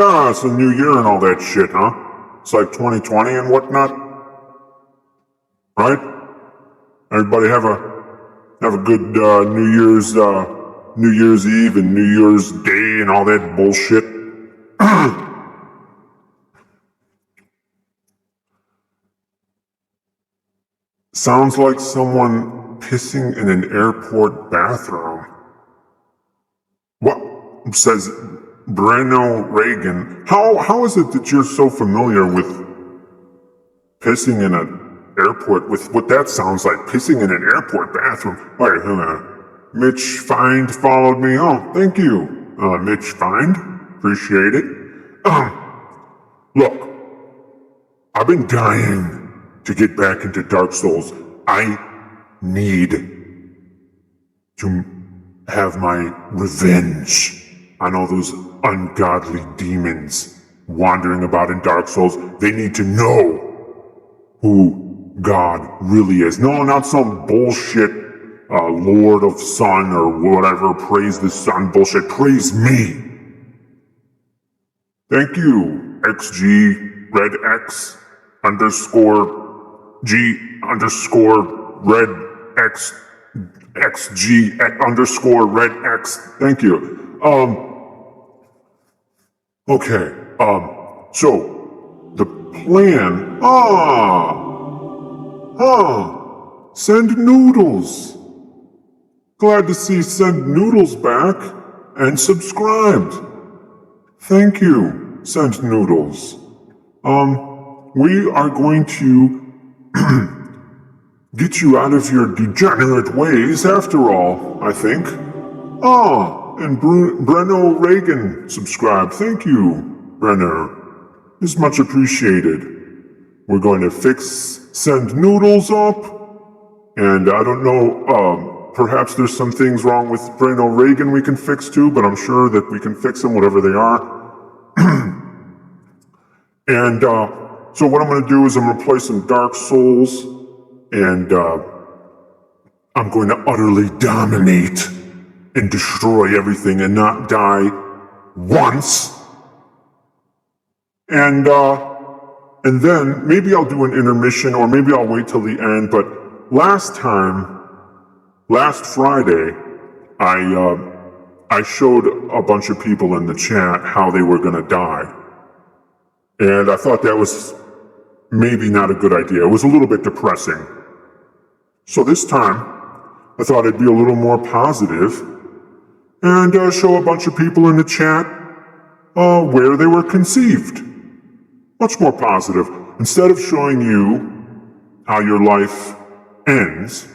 Ah, it's a new year and all that shit, huh? It's like 2020 and whatnot, right? Everybody have a good New Year's Eve and New Year's Day and all that bullshit. Sounds like someone pissing in an airport bathroom. What? Says Breno Reagan. How is it that you're so familiar with pissing in an airport, with what that sounds like, pissing in an airport bathroom? Wait, Mitch Find followed me. Oh, thank you, Mitch Find. Appreciate it. Look, I've been dying to get back into Dark Souls. I need to have my revenge on all those ungodly demons wandering about in Dark Souls. They need to know who God really is. No, not some bullshit Lord of Sun or whatever, praise the sun bullshit. Praise me. Thank you, XG Red X underscore G underscore Red X XG underscore Red X. Thank you. Okay. So the plan. Send Noodles. Glad to see Send Noodles back and subscribed. Thank you, Send Noodles. We are going to get you out of your degenerate ways after all, I think. And Breno Reagan subscribed. Thank you, Brenner. It's much appreciated. We're going to Send Noodles up. And I don't know, perhaps there's some things wrong with Breno Reagan we can fix too, but I'm sure that we can fix them, whatever they are. And so what I'm going to do is I'm going to play some Dark Souls, and I'm going to utterly dominate and destroy everything and not die once. And then maybe I'll do an intermission, or maybe I'll wait till the end. But last Friday, I showed a bunch of people in the chat how they were gonna die. And I thought that was maybe not a good idea. It was a little bit depressing. So this time, I thought it'd be a little more positive and show a bunch of people in the chat where they were conceived. Much more positive. Instead of showing you how your life ends,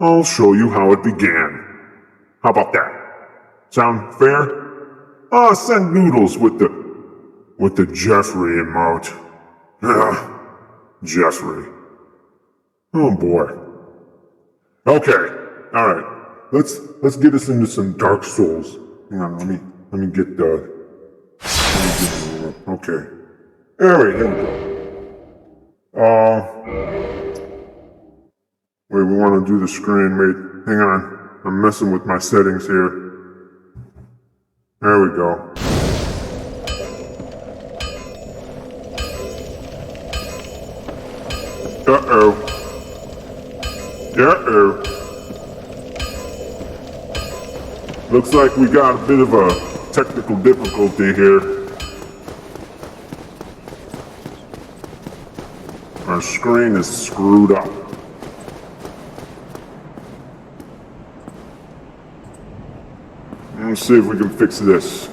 I'll show you how it began. How about that? Sound fair? Send Noodles with the Jeffrey emote. Jeffrey. Oh boy. Okay. All right. Let's get us into some Dark Souls. Hang on. Let me get okay. Here we go. Wait, we want to do the screen. Wait, hang on. I'm messing with my settings here. There we go. Uh-oh. Looks like we got a bit of a technical difficulty here. Our screen is screwed up. Let's see if we can fix this.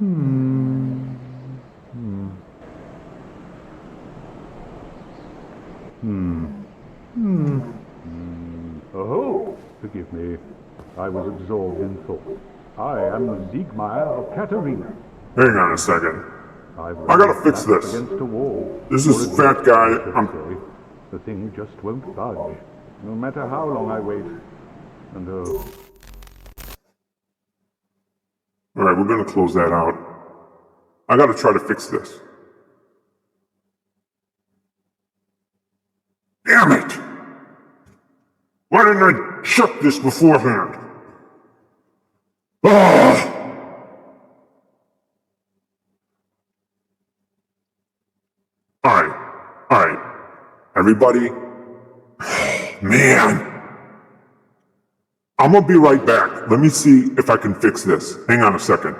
Oh, forgive me. I was absorbed in thought. I am Darkmatter of Katarina. Hang on a second. I gotta fix this. Against a wall. This Or is at fat least, guy. I should say. The thing just won't budge. No matter how long I wait. And Alright, we're gonna close that out. I gotta try to fix this. Damn it! Why didn't I check this beforehand? Ah! Alright. Everybody, man! I'm gonna be right back. Let me see if I can fix this. Hang on a second.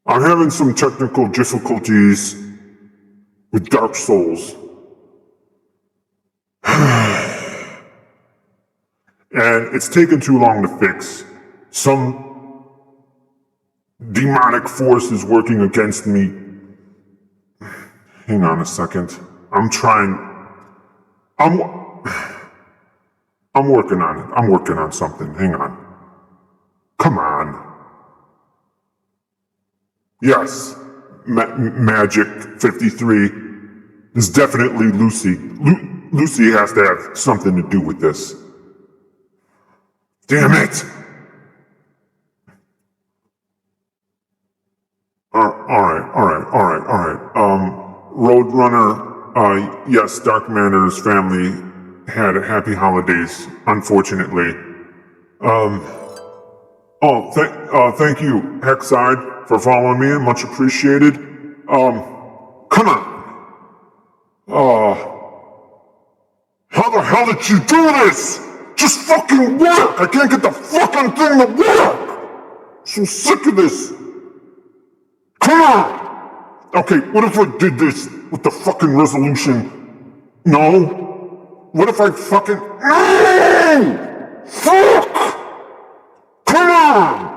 I'm having some technical difficulties with Dark Souls. And it's taken too long to fix. Some demonic force is working against me. Hang on a second. I'm working on it. I'm working on something. Hang on. Come on. Yes. Magic 53 is definitely Lucy. Lucy has to have something to do with this. Damn it! Alright. Roadrunner, yes, Darkmatter's family had happy holidays, unfortunately. Thank you, Hexside, for following me, much appreciated. Come on! How the hell did you do this? Just fucking work! I can't get the fucking thing to work! So sick of this! Come on! Okay, what if I did this with the fucking resolution? No? What if I fucking... No! Fuck! Come on!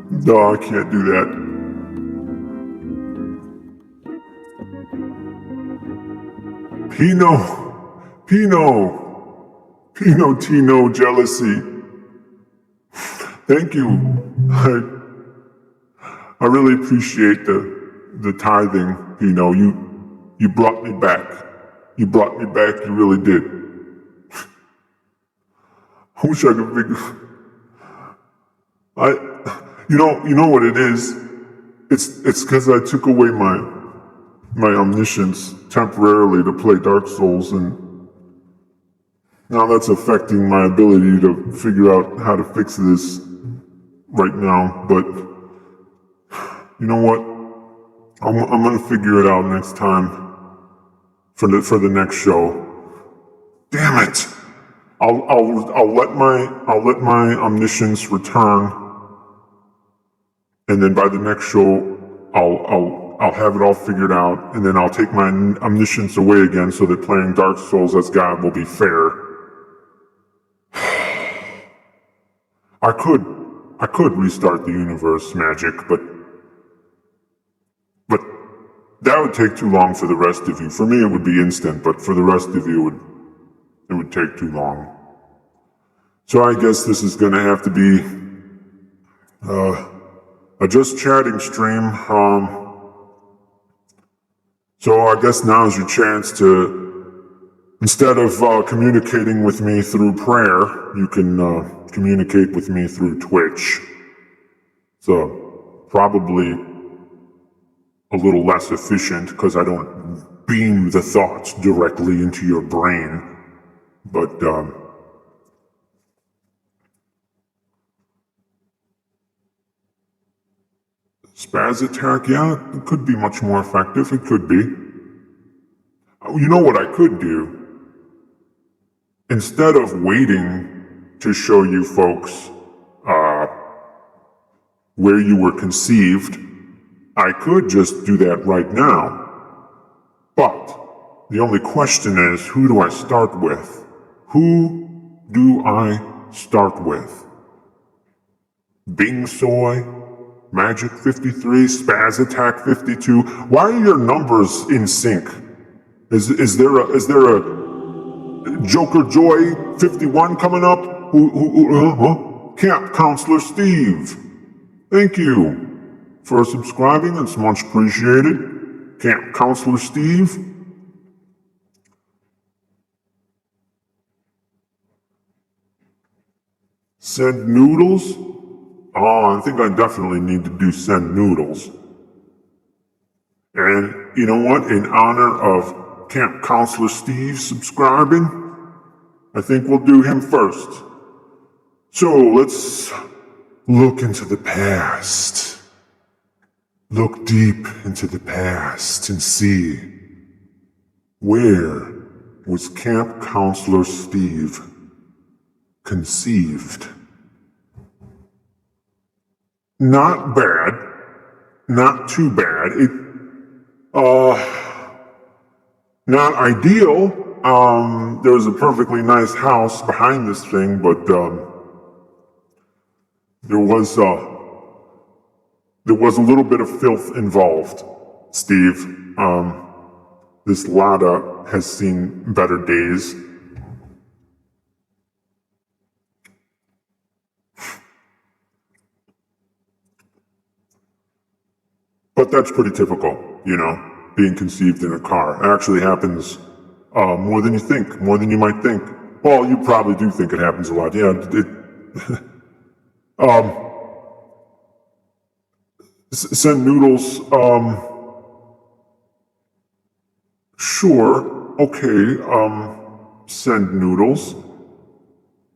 No, I can't do that. Pinot Tino jealousy. Thank you. I really appreciate the tithing, Pinot. You brought me back. You brought me back, you really did. I wish I could figure... You know what it is? It's because I took away my omniscience temporarily to play Dark Souls, and now that's affecting my ability to figure out how to fix this right now. But you know what? I'm gonna figure it out next time for the next show. Damn it! I'll let my omniscience return. And then by the next show, I'll have it all figured out, and then I'll take my omniscience away again so that playing Dark Souls as God will be fair. I could restart the universe, Magic, but that would take too long for the rest of you. For me, it would be instant, but for the rest of you, it would take too long. So I guess this is gonna have to be a just chatting stream. So I guess now's your chance to, instead of communicating with me through prayer, you can communicate with me through Twitch. So probably a little less efficient because I don't beam the thoughts directly into your brain. But spaz attack, yeah, it could be much more effective. It could be. You know what I could do? Instead of waiting to show you folks where you were conceived, I could just do that right now. But the only question is, who do I start with? Who do I start with? Bing Soy? Magic 53, Spaz Attack 52. Why are your numbers in sync? Is there a Joker Joy 51 coming up? Camp Counselor Steve. Thank you for subscribing. It's much appreciated. Camp Counselor Steve. Send noodles. Oh, I think I definitely need to do send noodles. And you know what? In honor of Camp Counselor Steve subscribing, I think we'll do him first. So let's look into the past. Look deep into the past and see, where was Camp Counselor Steve conceived? Not bad. Not too bad. Not ideal. There was a perfectly nice house behind this thing, but there was a little bit of filth involved, Steve. this Lada has seen better days. But that's pretty typical, being conceived in a car. It actually happens more than you think, more than you might think. Well, you probably do think it happens a lot. Yeah, send noodles, sure, okay, send noodles.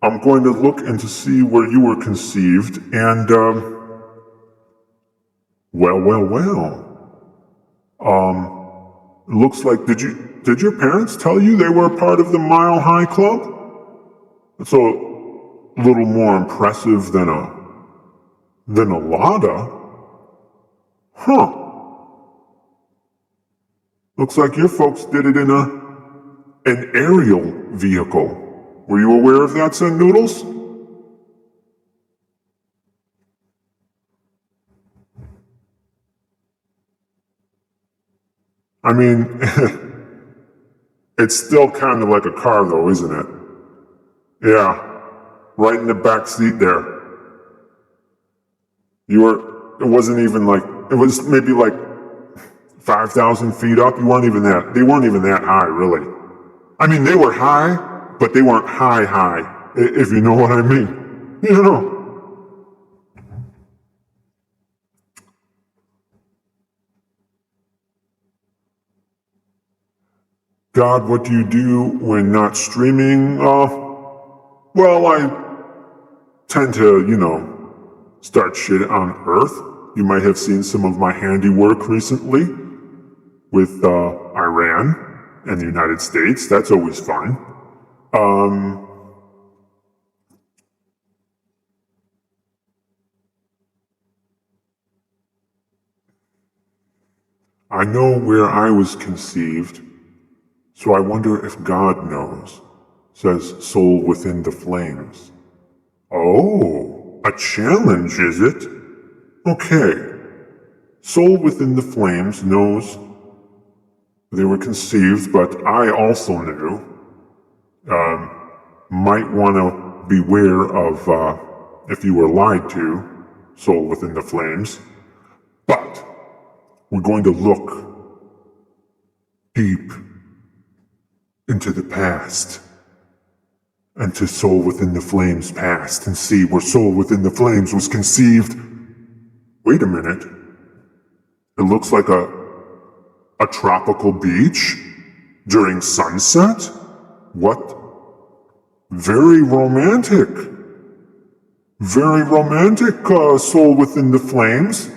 I'm going to look and to see where you were conceived, and, well. Looks like, did your parents tell you they were part of the Mile High Club? It's a little more impressive than a Lada. Huh. Looks like your folks did it in an aerial vehicle. Were you aware of that, Sen Noodles? I mean, it's still kind of like a car though, isn't it? Yeah, right in the back seat there. It wasn't even like, it was maybe like 5,000 feet up. They weren't even that high, really. I mean, they were high, but they weren't high, if you know what I mean. God, what do you do when not streaming? Well, I tend to, start shit on Earth. You might have seen some of my handiwork recently with Iran and the United States. That's always fun. I know where I was conceived, so I wonder if God knows, says Soul Within the Flames. Oh, a challenge, is it? Okay. Soul Within the Flames knows they were conceived, but I also knew. Might want to beware of if you were lied to, Soul Within the Flames. But we're going to look deep into the past and to Soul Within the Flames past and see where Soul Within the Flames was conceived. Wait a minute. It looks like a tropical beach during sunset? What? Very romantic. Very romantic, Soul Within the Flames.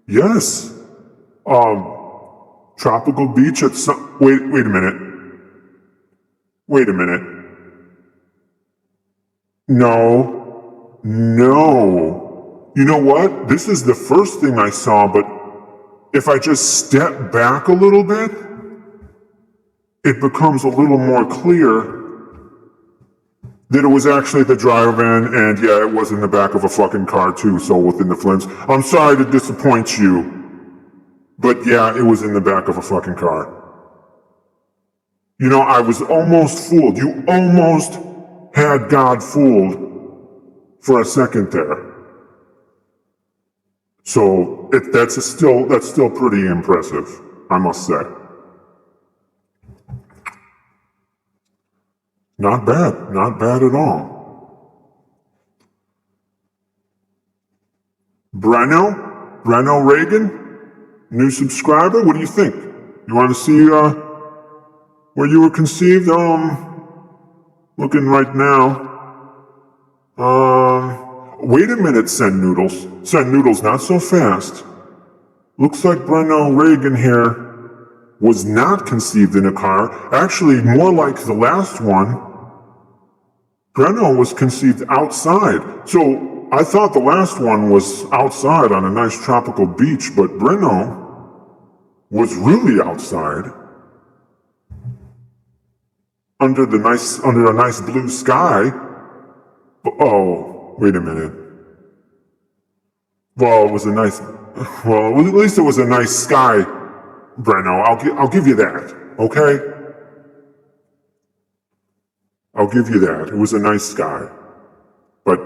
Yes. Tropical beach at wait a minute. Wait a minute. No. You know what? This is the first thing I saw, but if I just step back a little bit, it becomes a little more clear that it was actually the drive-in, and yeah, it was in the back of a fucking car too, Soul Within the Flames. I'm sorry to disappoint you, but yeah, it was in the back of a fucking car. I was almost fooled. You almost had God fooled for a second there. So that's still pretty impressive, I must say. Not bad at all. Breno Reagan, new subscriber. What do you think? You want to see where you were conceived? Looking right now. Wait a minute, Send Noodles. Send Noodles, not so fast. Looks like Breno Reagan here was not conceived in a car. Actually, more like the last one. Breno was conceived outside. So I thought the last one was outside on a nice tropical beach, but Breno was really outside. Under a nice blue sky. Oh, wait a minute. Well, at least it was a nice sky Breno. I'll give you that, okay? I'll give you that. It was a nice guy. But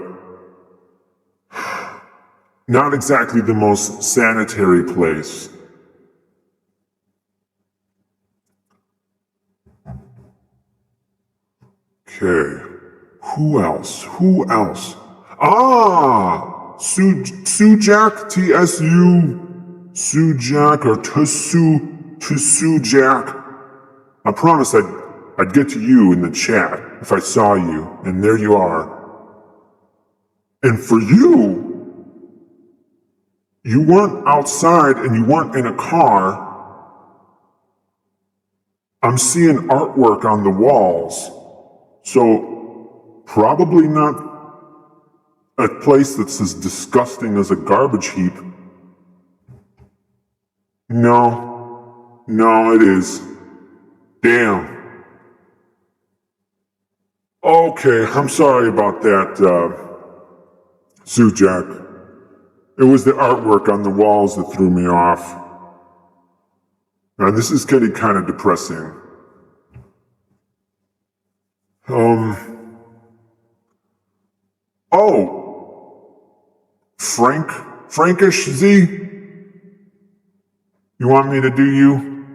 not exactly the most sanitary place. Okay. Who else? Ah! Sujak, TSU. Sujak or Tsujak. I promised I'd get to you in the chat if I saw you, and there you are. And for you weren't outside and you weren't in a car. I'm seeing artwork on the walls. So, probably not a place that's as disgusting as a garbage heap. No, it is. Damn. Okay, I'm sorry about that, Sujak. It was the artwork on the walls that threw me off. Now, this is getting kind of depressing. Frankish Z? You want me to do you?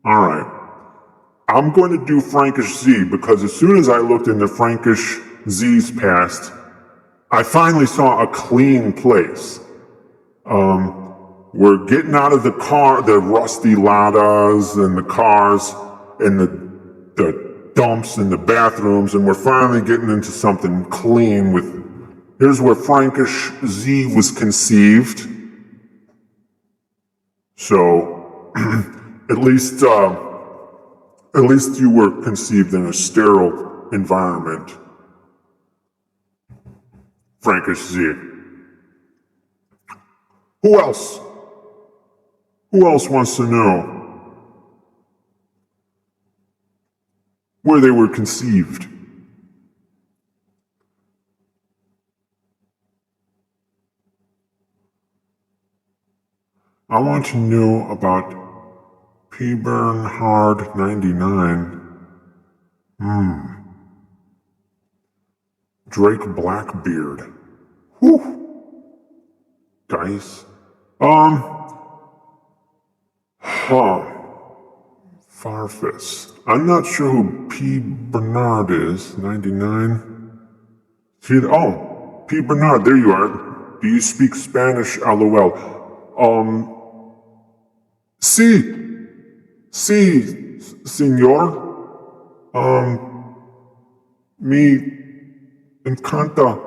Alright. I'm going to do Frankish Z because as soon as I looked into Frankish Z's past, I finally saw a clean place. We're getting out of the car, the rusty Ladas and the cars and the dumps and the bathrooms, and we're finally getting into something clean with, here's where Frankish Z was conceived. So, at least you were conceived in a sterile environment. Frankish Z. Who else? Who else wants to know where they were conceived? I want to know about P. Bernhard 99. Drake Blackbeard. Whew. Dice. Farfus. I'm not sure who P. Bernard is. 99. See, P. Bernard, there you are. Do you speak Spanish? LOL. Sí, señor. Me encanta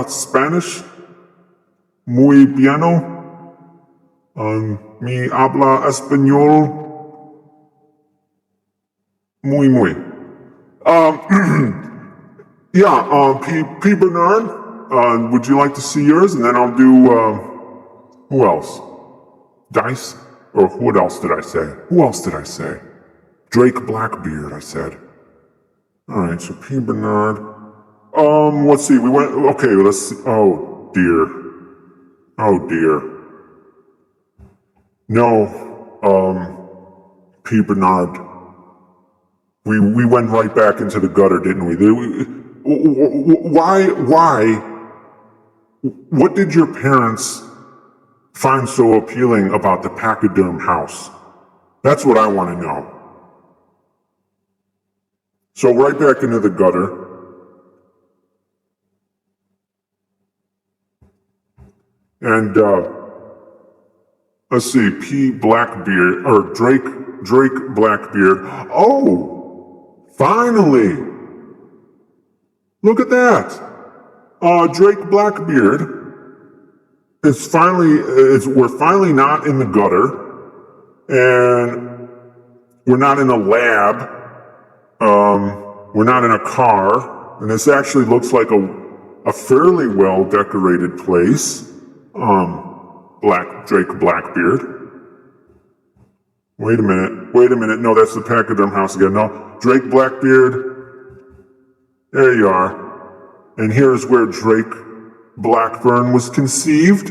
Spanish. Muy bien. Me habla español. Muy. P. Bernard, would you like to see yours? And then I'll do, who else? Dice? Or what else did I say? Who else did I say? Drake Blackbeard, I said. Alright, so P. Bernard. Let's see, let's see. Oh dear. No, P. Bernard. We went right back into the gutter, didn't we? Why? What did your parents find so appealing about the Pachyderm house? That's what I want to know. So right back into the gutter. And, let's see, P. Blackbeard, or Drake Blackbeard. Oh! Finally! Look at that! Drake Blackbeard we're finally not in the gutter, and we're not in a lab, we're not in a car, and this actually looks like a fairly well decorated place. Drake Blackbeard. Wait a minute, no, that's the Pachyderm house again. No, Drake Blackbeard, there you are. And here's where Drake Blackburn was conceived.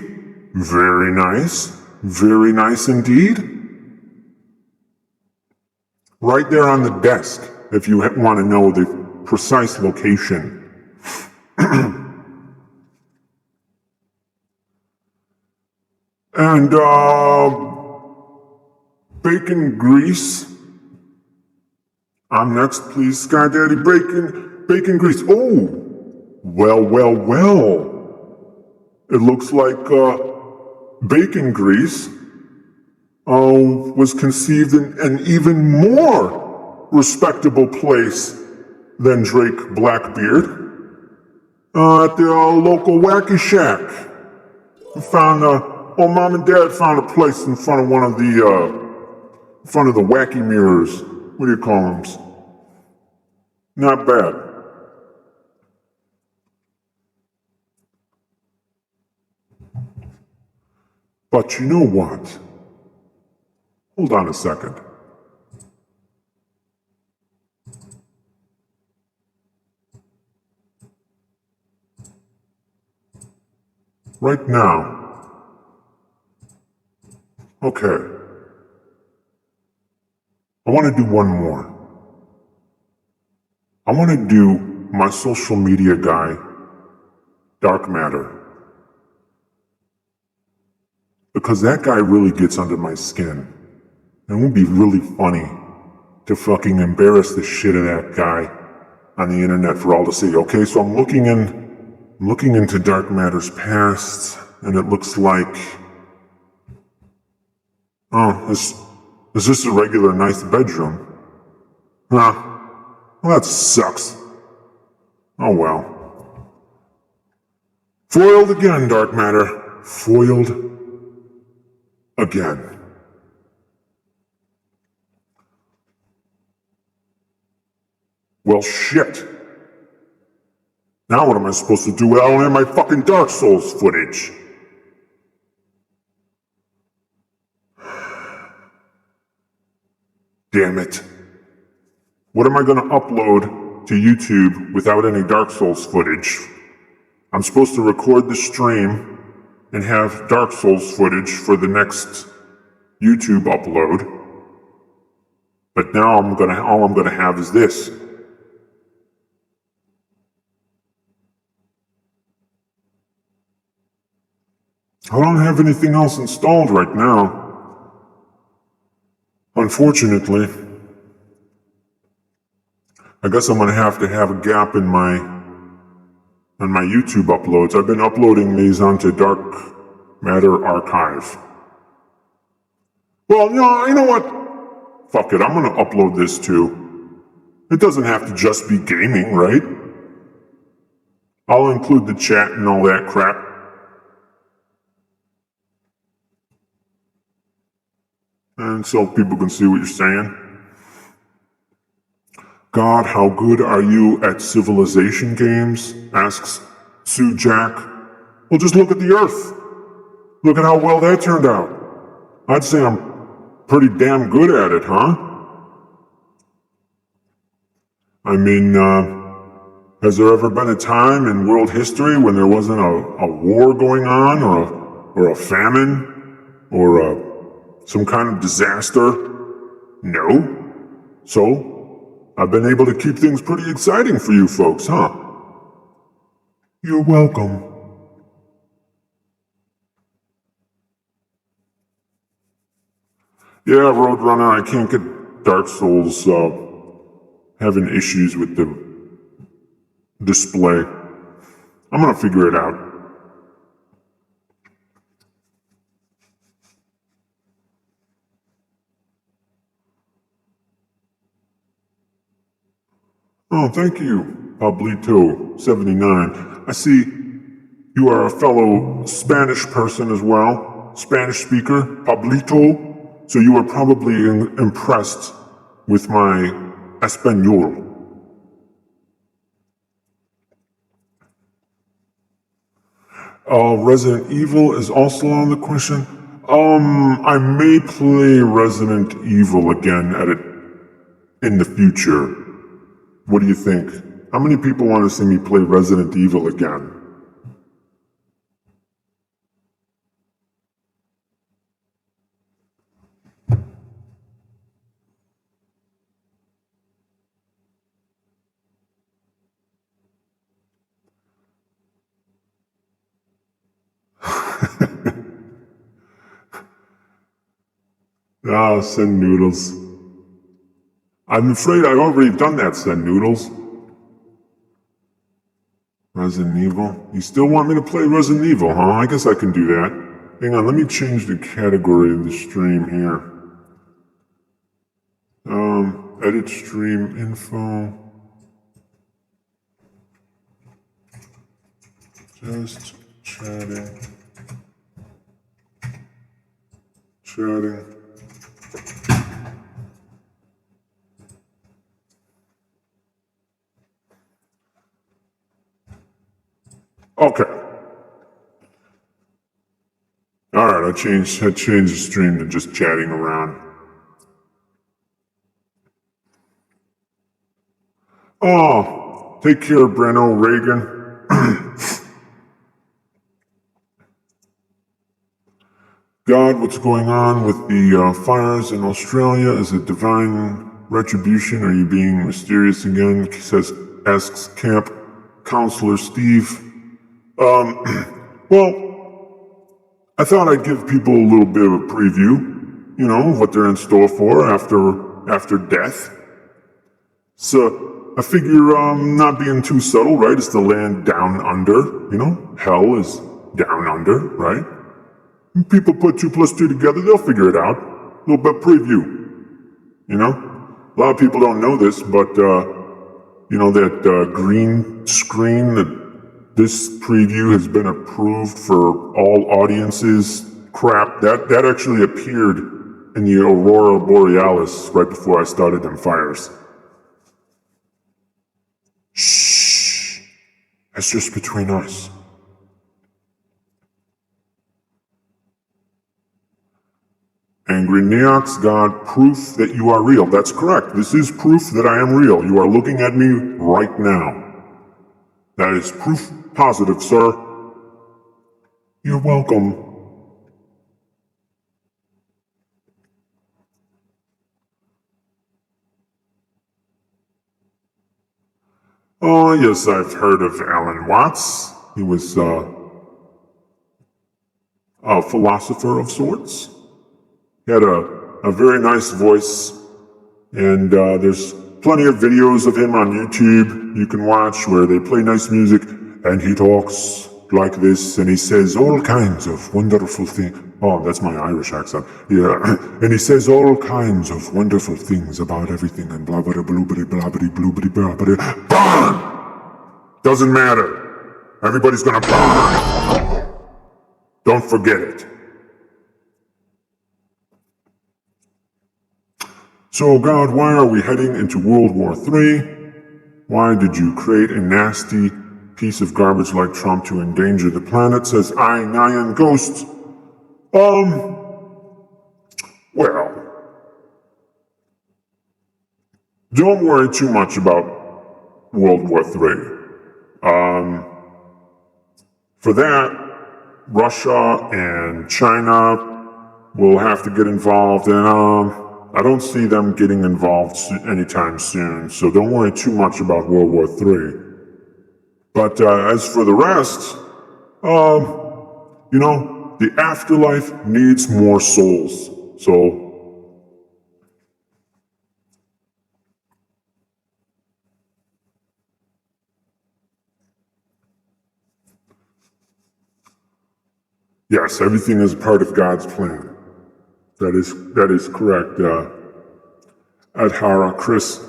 Very nice. Very nice indeed. Right there on the desk, if you want to know the precise location. And, bacon grease. I'm next, please, Sky Daddy. Bacon grease. Oh, well. It looks like, bacon grease was conceived in an even more respectable place than Drake Blackbeard. At the local Wacky Shack. We found, Mom and Dad found a place in front of one of the Wacky mirrors. What do you call them? Not bad. But you know what? Hold on a second. Right now. Okay. I want to do one more. I want to do my social media guy, Darkmatter. Because that guy really gets under my skin. And it would be really funny to fucking embarrass the shit of that guy on the internet for all to see. Okay, so I'm looking into Darkmatter's past, and it looks like, is this a regular nice bedroom? Well, that sucks. Oh well. Foiled again, Darkmatter. Foiled again. Well, shit. Now what am I supposed to do? I don't have my fucking Dark Souls footage. Damn it. What am I gonna upload to YouTube without any Dark Souls footage? I'm supposed to record the stream and have Dark Souls footage for the next YouTube upload. But now all I'm gonna have is this. I don't have anything else installed right now. Unfortunately. I guess I'm gonna have to have a gap in my YouTube uploads. I've been uploading these onto Darkmatter Archive. Well, no, you know what? Fuck it, I'm gonna upload this too. It doesn't have to just be gaming, right? I'll include the chat and all that crap. And so people can see what you're saying. God, how good are you at civilization games? Asks Sue Jack. Well, just look at the Earth. Look at how well that turned out. I'd say I'm pretty damn good at it, huh? I mean, has there ever been a time in world history when there wasn't a war going on, or a famine, or some kind of disaster? No. So, I've been able to keep things pretty exciting for you folks, huh? You're welcome. Yeah, Roadrunner, I can't get Dark Souls, having issues with the display. I'm gonna figure it out. Oh, thank you, Pablito79. I see you are a fellow Spanish person as well. Spanish speaker, Pablito. So you are probably impressed with my Espanol. Resident Evil is also on the question. I may play Resident Evil again in the future. What do you think? How many people want to see me play Resident Evil again? Ah, send noodles. I'm afraid I've already done that, send noodles. Resident Evil. You still want me to play Resident Evil, huh? I guess I can do that. Hang on, let me change the category of the stream here. Edit stream info. Just chatting. Chatting. Okay. Alright, I changed the stream to just chatting around. Oh, take care, Breno Reagan. God, what's going on with the fires in Australia? Is it divine retribution? Are you being mysterious again? Asks Camp Counselor Steve. Well, I thought I'd give people a little bit of a preview, what they're in store for after death. So I figure not being too subtle, right? It's the land down under, hell is down under, right? People put 2 plus 2 together, they'll figure it out. A little bit preview, A lot of people don't know this, but, that green screen, this preview has been approved for all audiences. Crap, that actually appeared in the Aurora Borealis right before I started them fires. Shh. That's just between us. Angry Neox, God, proof that you are real. That's correct. This is proof that I am real. You are looking at me right now. That is proof positive, sir. You're welcome. Oh, yes, I've heard of Alan Watts. He was a philosopher of sorts. He had a very nice voice, and there's plenty of videos of him on YouTube you can watch where they play nice music, and he talks like this, and he says all kinds of wonderful things. Oh, that's my Irish accent. Yeah, and he says all kinds of wonderful things about everything, and blah blah blah blah blah blah blah blah. Burn! Doesn't matter. Everybody's gonna burn. Don't forget it. So, God, why are we heading into World War III? Why did you create a nasty piece of garbage like Trump to endanger the planet? Says I, Nyan Ghost. Well, don't worry too much about World War III. For that, Russia and China will have to get involved, and I don't see them getting involved anytime soon, so don't worry too much about World War III. But as for the rest, the afterlife needs more souls, so... Yes, everything is part of God's plan. That is correct, Adhara Chris.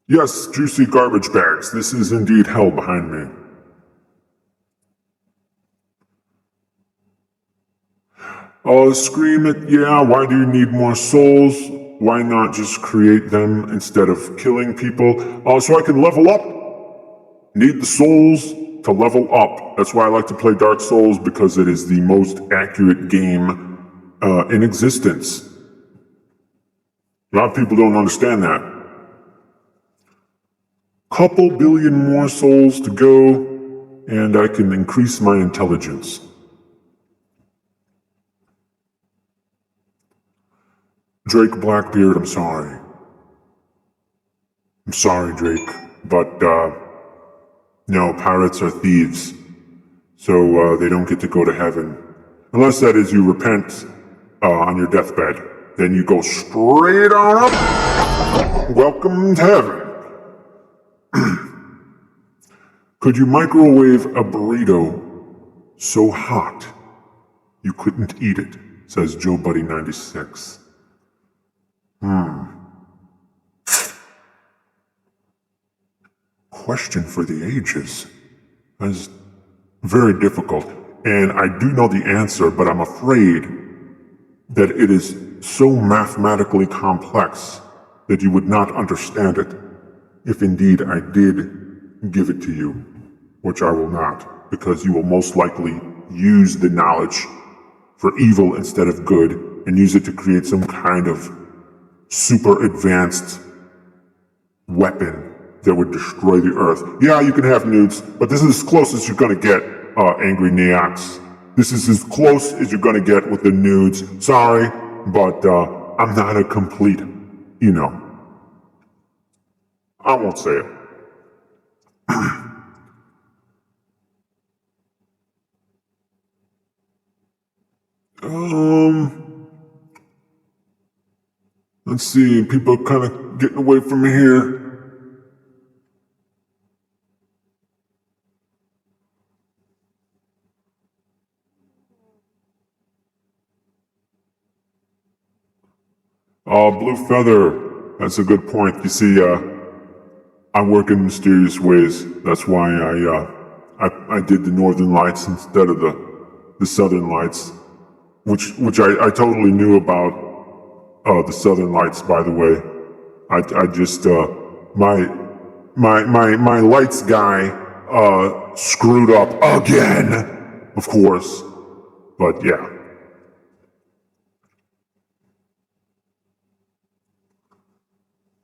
Yes, juicy garbage bags. This is indeed hell behind me. Scream it, yeah, why do you need more souls? Why not just create them instead of killing people? So I can level up. Need the souls to level up. That's why I like to play Dark Souls, because it is the most accurate game in existence. A lot of people don't understand that. Couple billion more souls to go, and I can increase my intelligence. Drake Blackbeard, I'm sorry. I'm sorry, Drake, but, no, pirates are thieves, so, they don't get to go to heaven. Unless that is you repent, on your deathbed. Then you go straight on up. Welcome to heaven. Could you microwave a burrito so hot you couldn't eat it? Says Joe Buddy 96. Question for the ages. That's very difficult. And I do know the answer, but I'm afraid that it is so mathematically complex that you would not understand it if indeed I did give it to you, which I will not, because you will most likely use the knowledge for evil instead of good and use it to create some kind of super advanced weapon that would destroy the earth. Yeah, you can have nudes, but this is as close as you're gonna get, Angry Neox. This is as close as you're gonna get with the nudes. Sorry, but I'm not a complete, I won't say it. Let's see, people are kind of getting away from me here. Blue Feather, that's a good point. You see, I work in mysterious ways. That's why I did the Northern Lights instead of the Southern Lights, which I totally knew about, the Southern Lights, by the way. I just, my lights guy, screwed up again, of course, but yeah.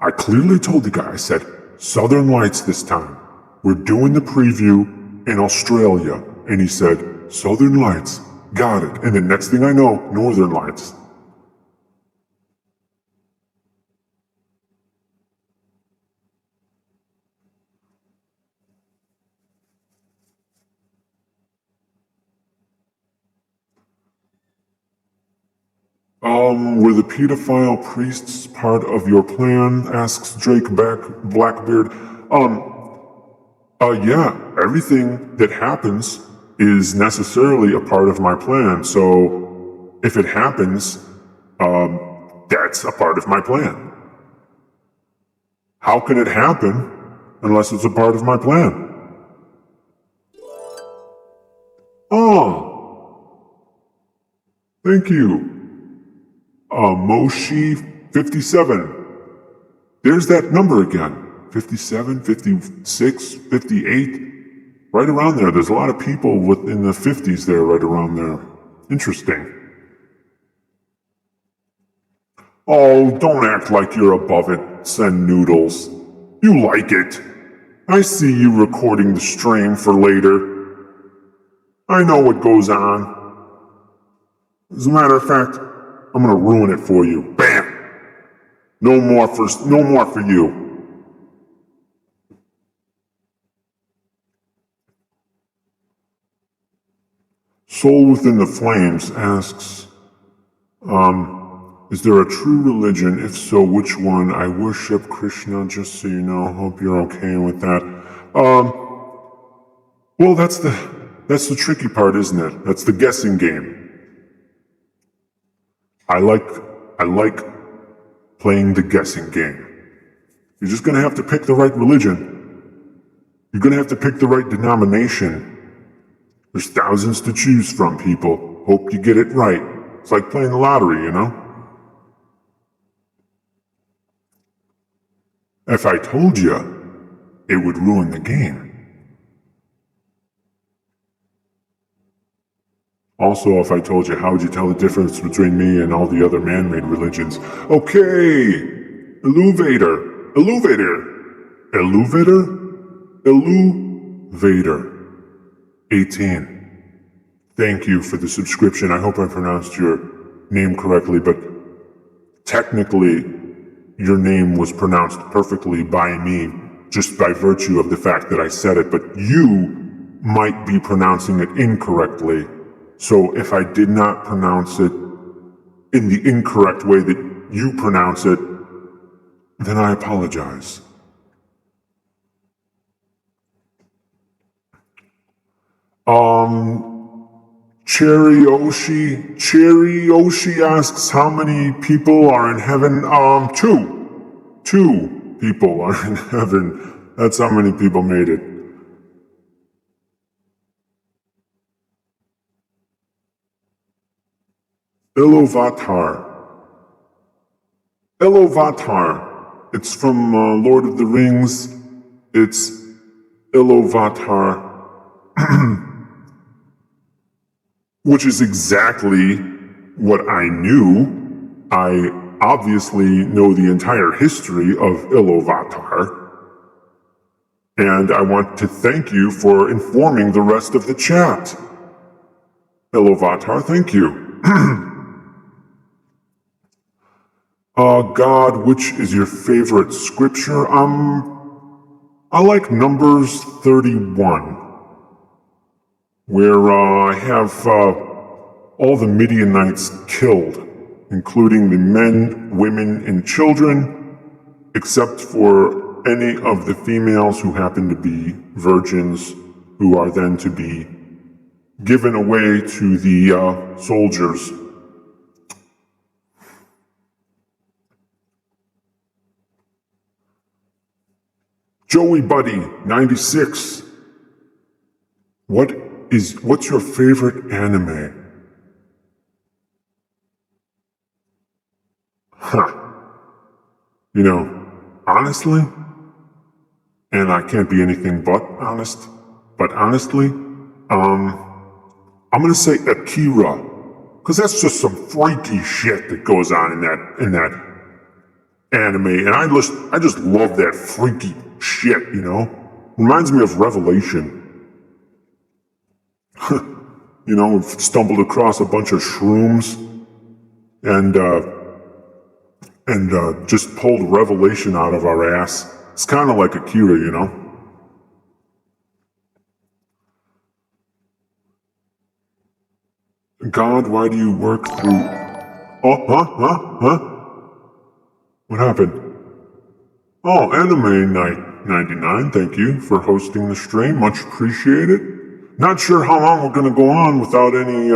I clearly told the guy, I said, Southern Lights this time. We're doing the preview in Australia. And he said, Southern Lights, got it. And the next thing I know, Northern Lights. Were the pedophile priests part of your plan? Asks Drake Blackbeard. Yeah, everything that happens is necessarily a part of my plan. So if it happens, that's a part of my plan. How can it happen unless it's a part of my plan? Oh, thank you. Moshi 57. There's that number again. 57, 56, 58. Right around there. There's a lot of people within the 50s there, right around there. Interesting. Oh, don't act like you're above it, Send Noodles. You like it. I see you recording the stream for later. I know what goes on. As a matter of fact, I'm gonna ruin it for you. Bam! No more for you. Soul Within the Flames asks, is there a true religion? If so, which one? I worship Krishna, just so you know. Hope you're okay with that. Well, that's the tricky part, isn't it? That's the guessing game. I like playing the guessing game. You're just gonna have to pick the right religion. You're gonna have to pick the right denomination. There's thousands to choose from, people. Hope you get it right. It's like playing the lottery, you know? If I told you, it would ruin the game. Also, if I told you, how would you tell the difference between me and all the other man-made religions? Okay! Elevator! 18. Thank you for the subscription. I hope I pronounced your name correctly, but technically, your name was pronounced perfectly by me, just by virtue of the fact that I said it, but you might be pronouncing it incorrectly. So if I did not pronounce it in the incorrect way that you pronounce it, then I apologize. Cherry Oshi asks how many people are in heaven. Two people are in heaven. That's how many people made it. Ilovatar. It's from Lord of the Rings. It's Ilovatar, which is exactly what I knew. I obviously know the entire history of Ilovatar. And I want to thank you for informing the rest of the chat. Ilovatar, thank you. God, which is your favorite scripture? I like Numbers 31, where I have all the Midianites killed, including the men, women, and children, except for any of the females who happen to be virgins, who are then to be given away to the soldiers. Joey Buddy 96. What's your favorite anime? You know, honestly, and I can't be anything but honest, but honestly, I'm gonna say Akira, because that's just some freaky shit that goes on in that anime, and I just love that freaky shit, you know? Reminds me of Revelation. You know, we've stumbled across a bunch of shrooms and just pulled Revelation out of our ass. It's kind of like Akira, you know? God, why do you work through... Huh? What happened? Oh, Anime Night 99, thank you for hosting the stream. Much appreciated. Not sure how long we're gonna go on without any,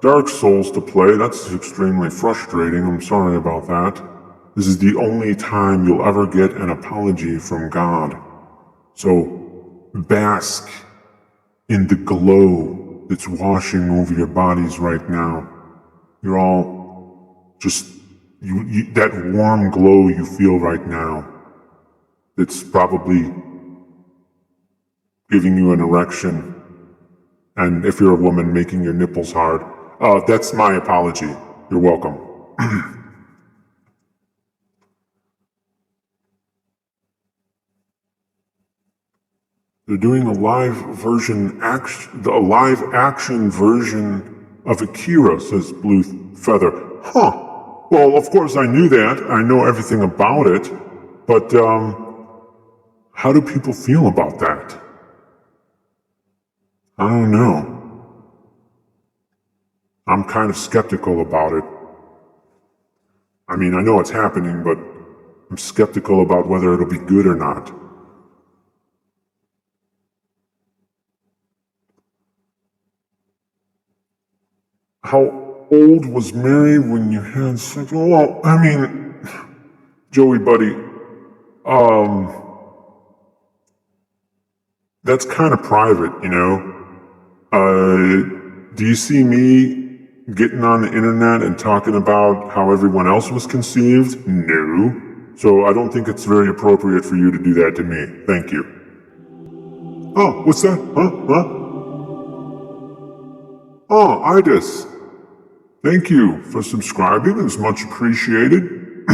Dark Souls to play. That's extremely frustrating. I'm sorry about that. This is the only time you'll ever get an apology from God. So, bask in the glow that's washing over your bodies right now. You're all just, that warm glow you feel right now. It's probably giving you an erection. And if you're a woman, making your nipples hard. That's my apology. You're welcome. They're doing a live action version of Akira, says Blue Feather. Huh. Well, of course I knew that. I know everything about it. But, how do people feel about that? I don't know. I'm kind of skeptical about it. I mean, I know it's happening, but I'm skeptical about whether it'll be good or not. How old was Mary when you had sex? Well, I mean, Joey buddy, that's kind of private, you know? Do you see me getting on the internet and talking about how everyone else was conceived? No. So I don't think it's very appropriate for you to do that to me. Thank you. Oh, what's that? Huh? Oh, Idis. Thank you for subscribing. It's much appreciated.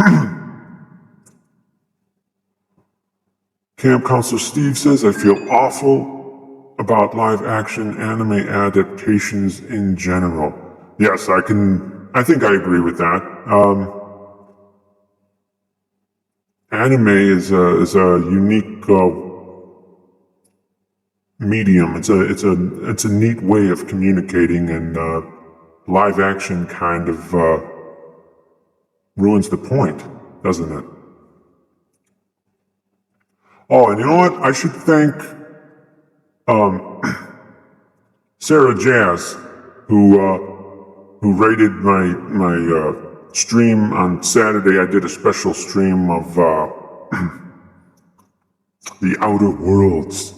Camp Counselor Steve says, I feel awful about live action anime adaptations in general. Yes, I think I agree with that. anime is a unique medium. It's a neat way of communicating, and live action kind of ruins the point, doesn't it? Oh, and you know what? I should thank Sarah Jazz, who rated my stream on Saturday. I did a special stream of the Outer Worlds,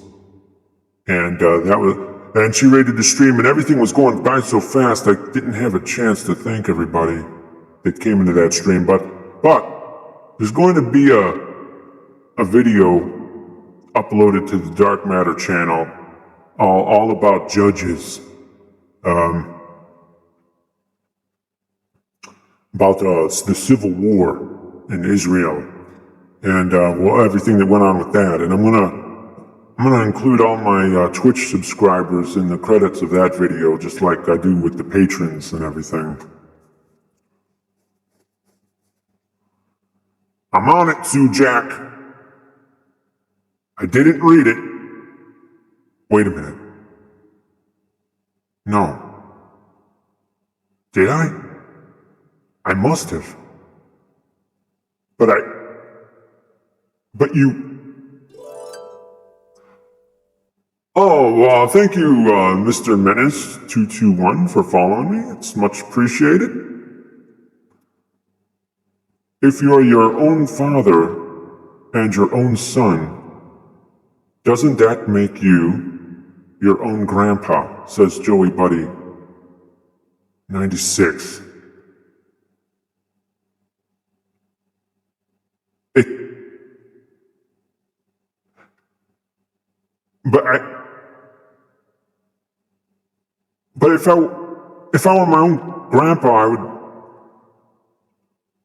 and and she rated the stream, and everything was going by so fast I didn't have a chance to thank everybody that came into that stream. But there's going to be a video uploaded to the Dark Matter channel, all about judges, about the Civil War in Israel, and everything that went on with that. And I'm gonna include all my Twitch subscribers in the credits of that video, just like I do with the patrons and everything. I'm on it, Sue Jack. I didn't read it. Wait a minute. No. Did I? I must have. But you... Oh, well, thank you, Mr. Menace221 for following me. It's much appreciated. If you're your own father and your own son, doesn't that make you your own grandpa, says Joey Buddy 96. But if I were my own grandpa,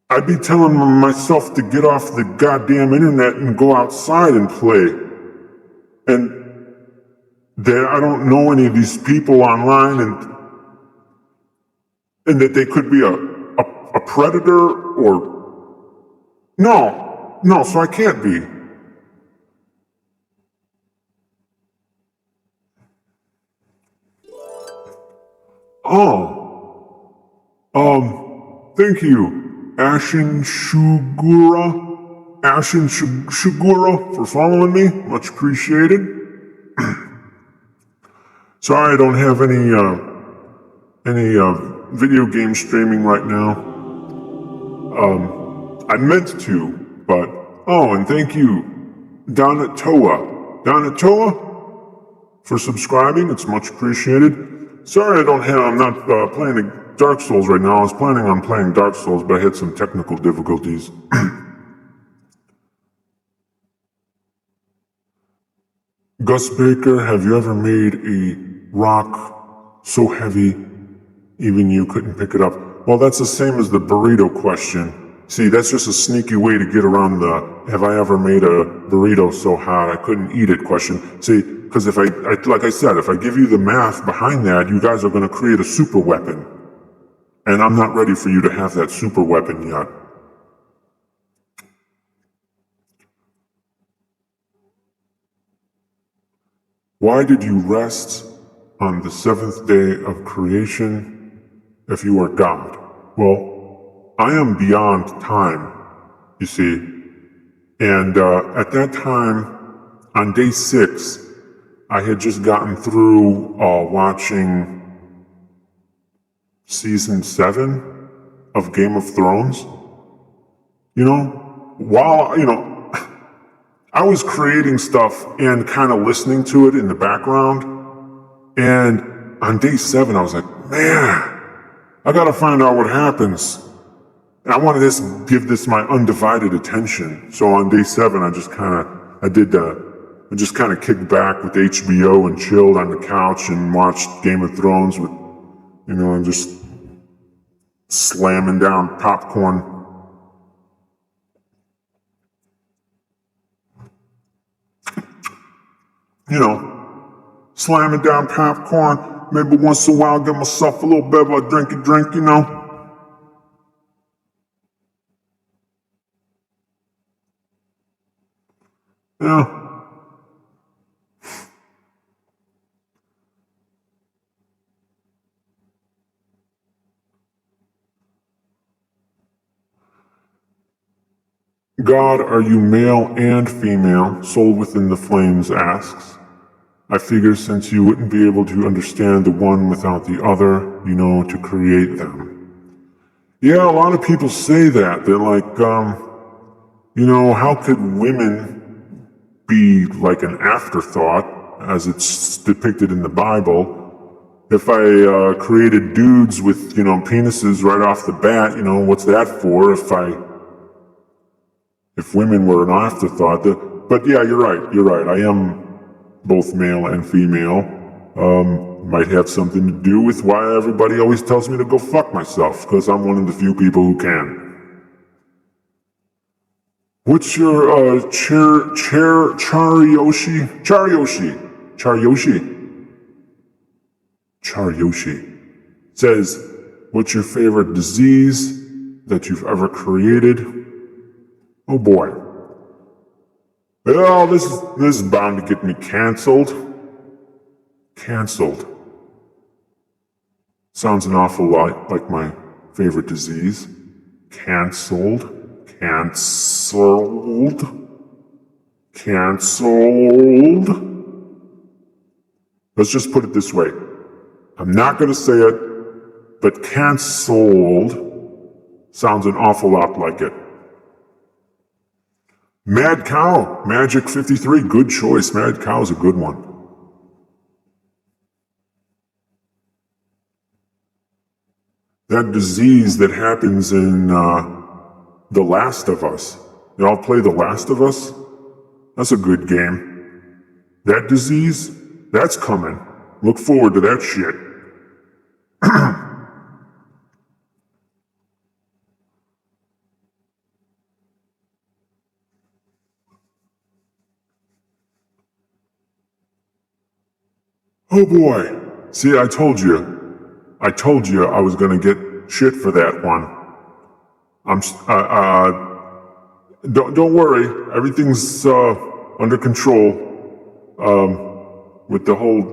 I'd be telling myself to get off the goddamn internet and go outside and play. And that I don't know any of these people online, and that they could be a predator or... No, so I can't be. Thank you, Ashen Shugura, for following me. Much appreciated. Sorry I don't have any video game streaming right now. I meant to, but... Oh, and thank you, Donatoa, for subscribing. It's much appreciated. Sorry I'm not playing Dark Souls right now. I was planning on playing Dark Souls, but I had some technical difficulties. Gus Baker, have you ever made a rock so heavy even you couldn't pick it up? Well, that's the same as the burrito question. See, that's just a sneaky way to get around the have I ever made a burrito so hot I couldn't eat it question. See, because if like I said, if I give you the math behind that, you guys are going to create a super weapon. And I'm not ready for you to have that super weapon yet. Why did you rest on the seventh day of creation if you are God? Well, I am beyond time, you see. And at that time, on day 6, I had just gotten through watching season 7 of Game of Thrones. You know, while, I was creating stuff and kind of listening to it in the background. And on day 7, I was like, man, I gotta find out what happens. And I wanted to give this my undivided attention. So on day 7, I just kind of kicked back with HBO and chilled on the couch and watched Game of Thrones with, and just slamming down popcorn. Slamming down popcorn. Maybe once in a while get myself a little bit of a drinky drink, Yeah. God, are you male and female? Soul Within the Flames asks. I figure since you wouldn't be able to understand the one without the other, to create them. Yeah, a lot of people say that. They're like, how could women be like an afterthought, as it's depicted in the Bible? If I created dudes with, penises right off the bat, what's that for? If women were an afterthought. But yeah, you're right. I am both male and female. Might have something to do with why everybody always tells me to go fuck myself, because I'm one of the few people who can. What's your, Charyoshi says, what's your favorite disease that you've ever created? Oh boy. Well, this is bound to get me canceled. Canceled. Sounds an awful lot like my favorite disease. Canceled. Let's just put it this way. I'm not going to say it, but canceled sounds an awful lot like it. Mad Cow, Magic 53, good choice. Mad Cow's a good one. That disease that happens in The Last of Us. Y'all play The Last of Us? That's a good game. That disease, that's coming. Look forward to that shit. Oh boy. See, I told you I was gonna get shit for that one. Don't worry. Everything's, under control, with the whole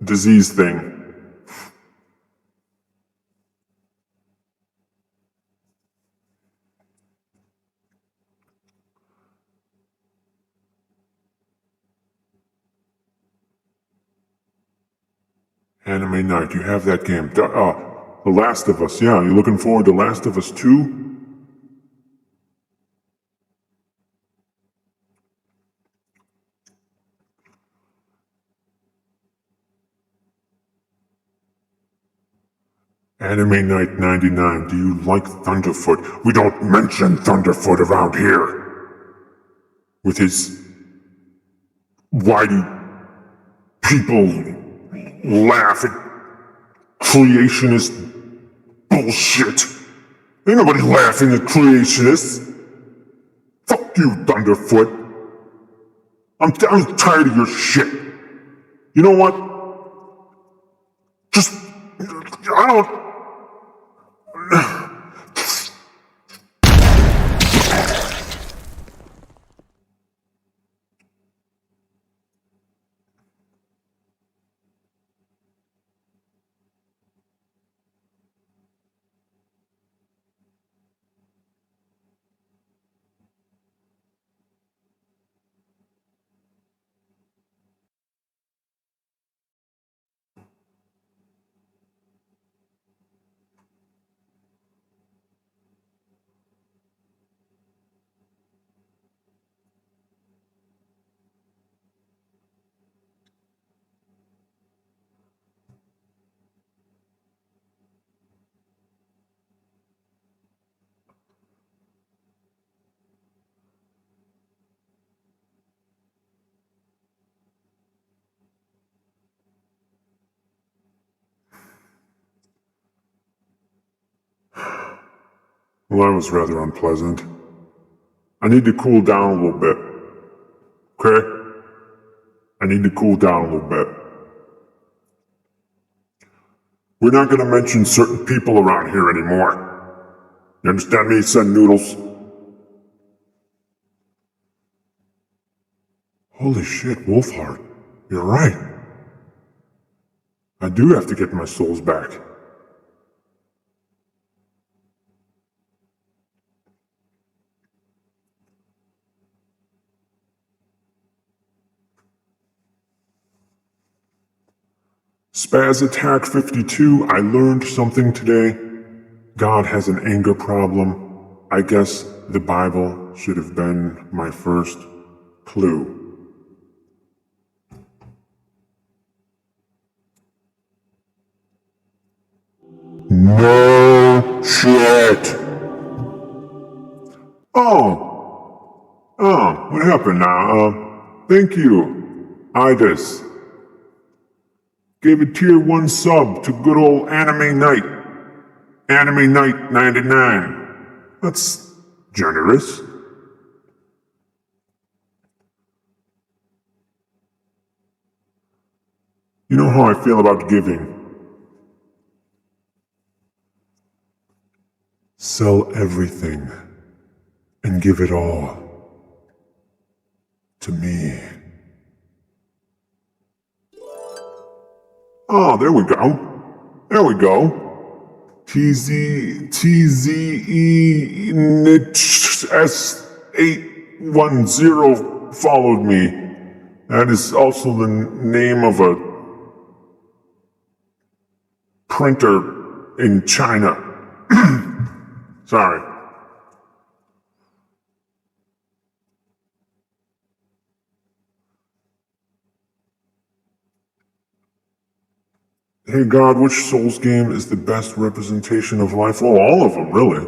disease thing. Anime Night, you have that game. The Last of Us, yeah, you looking forward to Last of Us 2? Anime Night 99, do you like Thunderfoot? We don't mention Thunderfoot around here. With his... Why do people laugh at creationist bullshit? Ain't nobody laughing at creationists. Fuck you, Thunderfoot. I'm tired of your shit. You know what? I don't... Well, that was rather unpleasant. I need to cool down a little bit. Okay? I need to cool down a little bit. We're not gonna mention certain people around here anymore. You understand me, Sen Noodles? Holy shit, Wolfheart. You're right. I do have to get my souls back. Spaz Attack 52, I learned something today. God has an anger problem. I guess the Bible should have been my first clue. No shit! What happened now? Thank you, Idis. Gave a tier 1 sub to good old Anime Knight. Anime Knight 99. That's generous. You know how I feel about giving. Sell everything and give it all to me. Oh, there we go. There we go. TZE Nitch S810 followed me. That is also the name of a printer in China. Sorry. Hey God, which Souls game is the best representation of life? Well, all of them, really.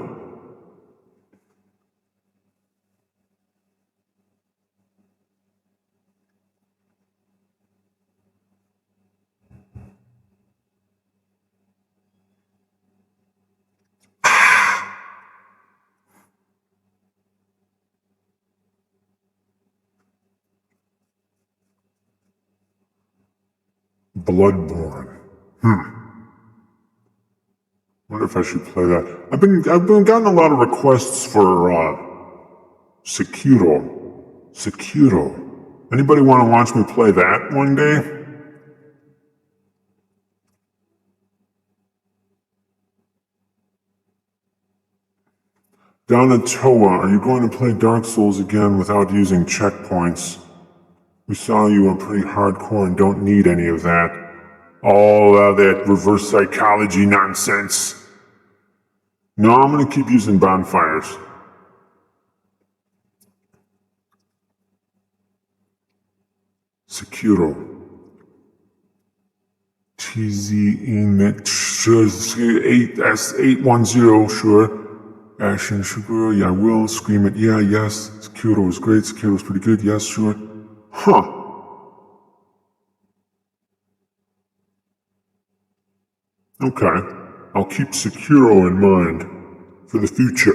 Bloodborne. Wonder if I should play that. I've been getting a lot of requests for Sekiro. Anybody want to watch me play that one day? Donatoa, are you going to play Dark Souls again without using checkpoints? We saw you are pretty hardcore and don't need any of that. All that reverse psychology nonsense. No, I'm gonna keep using bonfires. Sekiro. TZE8S810, sure. Ashen Sugar, yeah, I will. Scream it, yeah, yes. Sekiro is great, Sekiro is pretty good, yes, sure. Huh. Okay. I'll keep Sekiro in mind for the future.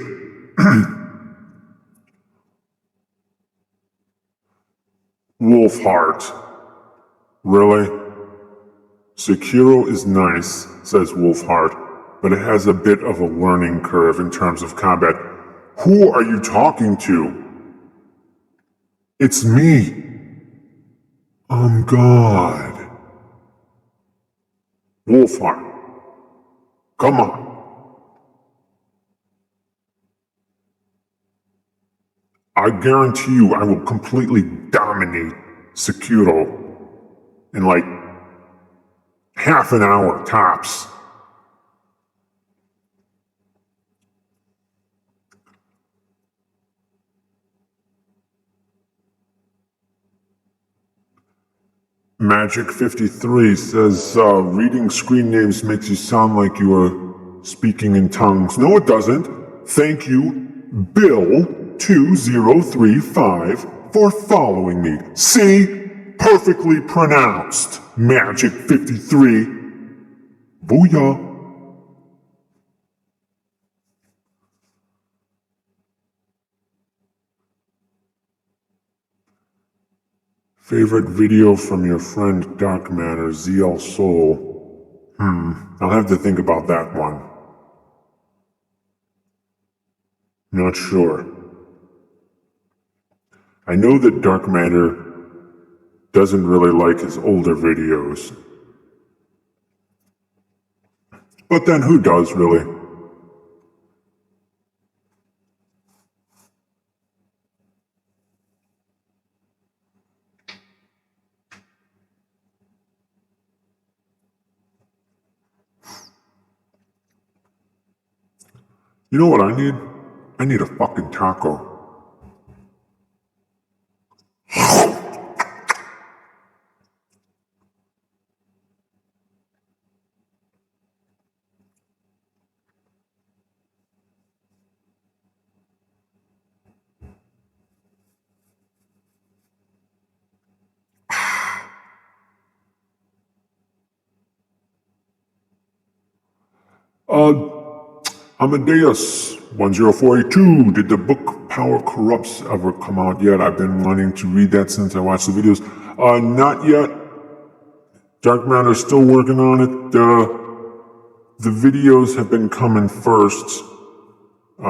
Wolfheart. Really? Sekiro is nice, says Wolfheart, but it has a bit of a learning curve in terms of combat. Who are you talking to? It's me. I'm God. Wolfheart. Come on. I guarantee you I will completely dominate Sekiro in like half an hour tops. Magic 53 says reading screen names makes you sound like you are speaking in tongues. No, it doesn't. Thank you, Bill2035, for following me. See? Perfectly pronounced. Magic 53. Booyah. Favorite video from your friend Darkmatter ZL Soul. I'll have to think about that one. Not sure. I know that Darkmatter doesn't really like his older videos. But then who does, really? You know what I need? I need a fucking taco. Amadeus1042, did the book Power Corrupts ever come out yet? I've been wanting to read that since I watched the videos. Not yet. Dark Matter's still working on it. The videos have been coming first. The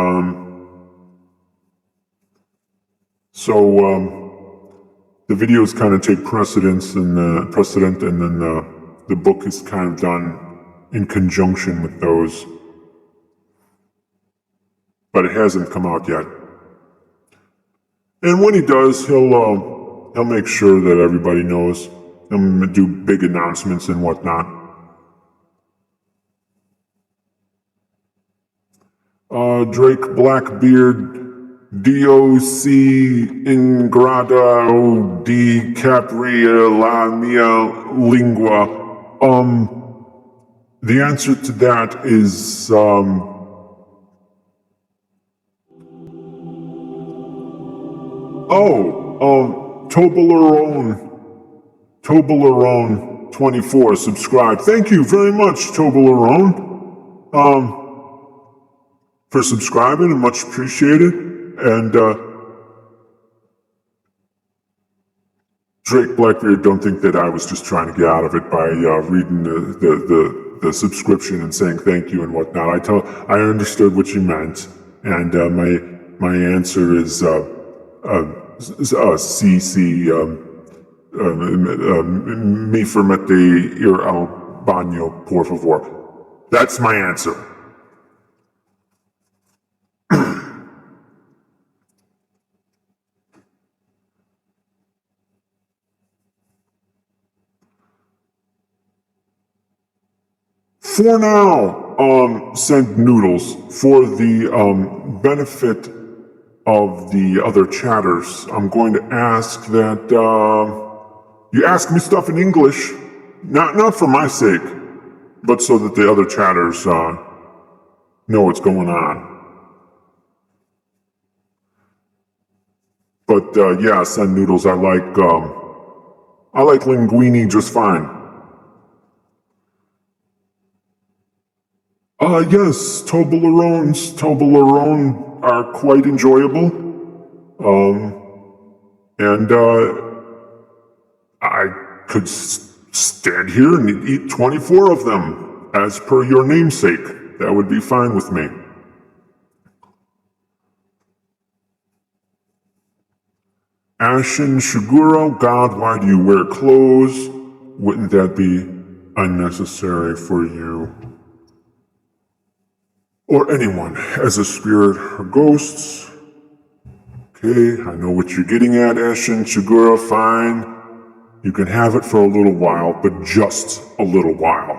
videos kind of take precedent, and then the book is kind of done in conjunction with those. But it hasn't come out yet. And when he does, he'll make sure that everybody knows. He'll do big announcements and whatnot. Drake Blackbeard, DOC Ingrata di Capria la mia lingua. The answer to that is Toblerone24 subscribed. Thank you very much, Toblerone, for subscribing, and much appreciated. And Drake Blackbeard, don't think that I was just trying to get out of it by reading the subscription and saying thank you and whatnot. I understood what you meant, and my answer is CC mi permette ir al baño, por favor. That's my answer. For now, send noodles for the benefit of the other chatters. I'm going to ask that you ask me stuff in English, not for my sake, but so that the other chatters know what's going on. But yeah, send noodles. I like linguine just fine. Yes, Toblerone are quite enjoyable. And I could stand here and eat 24 of them, as per your namesake. That would be fine with me. Ashen Shiguro, God, why do you wear clothes? Wouldn't that be unnecessary for you? Or anyone as a spirit or ghosts. Okay, I know what you're getting at, Ashen Shigura, fine. You can have it for a little while, but just a little while.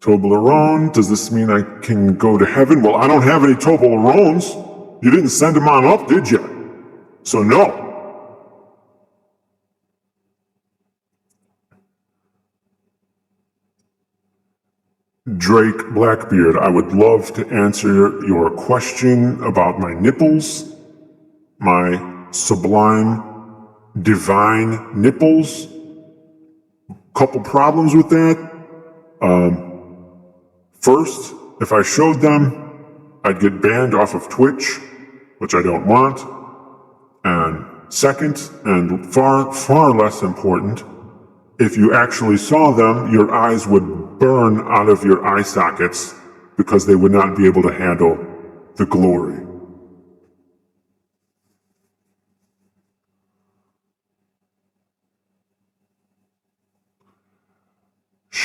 Toblerone, does this mean I can go to heaven? Well, I don't have any Toblerones. You didn't send them on up, did you? So no. Drake Blackbeard, I would love to answer your question about my nipples, my sublime, divine nipples. Couple problems with that. First, if I showed them, I'd get banned off of Twitch, which I don't want. And second, and far, far less important, if you actually saw them, your eyes would burn out of your eye sockets because they would not be able to handle the glory.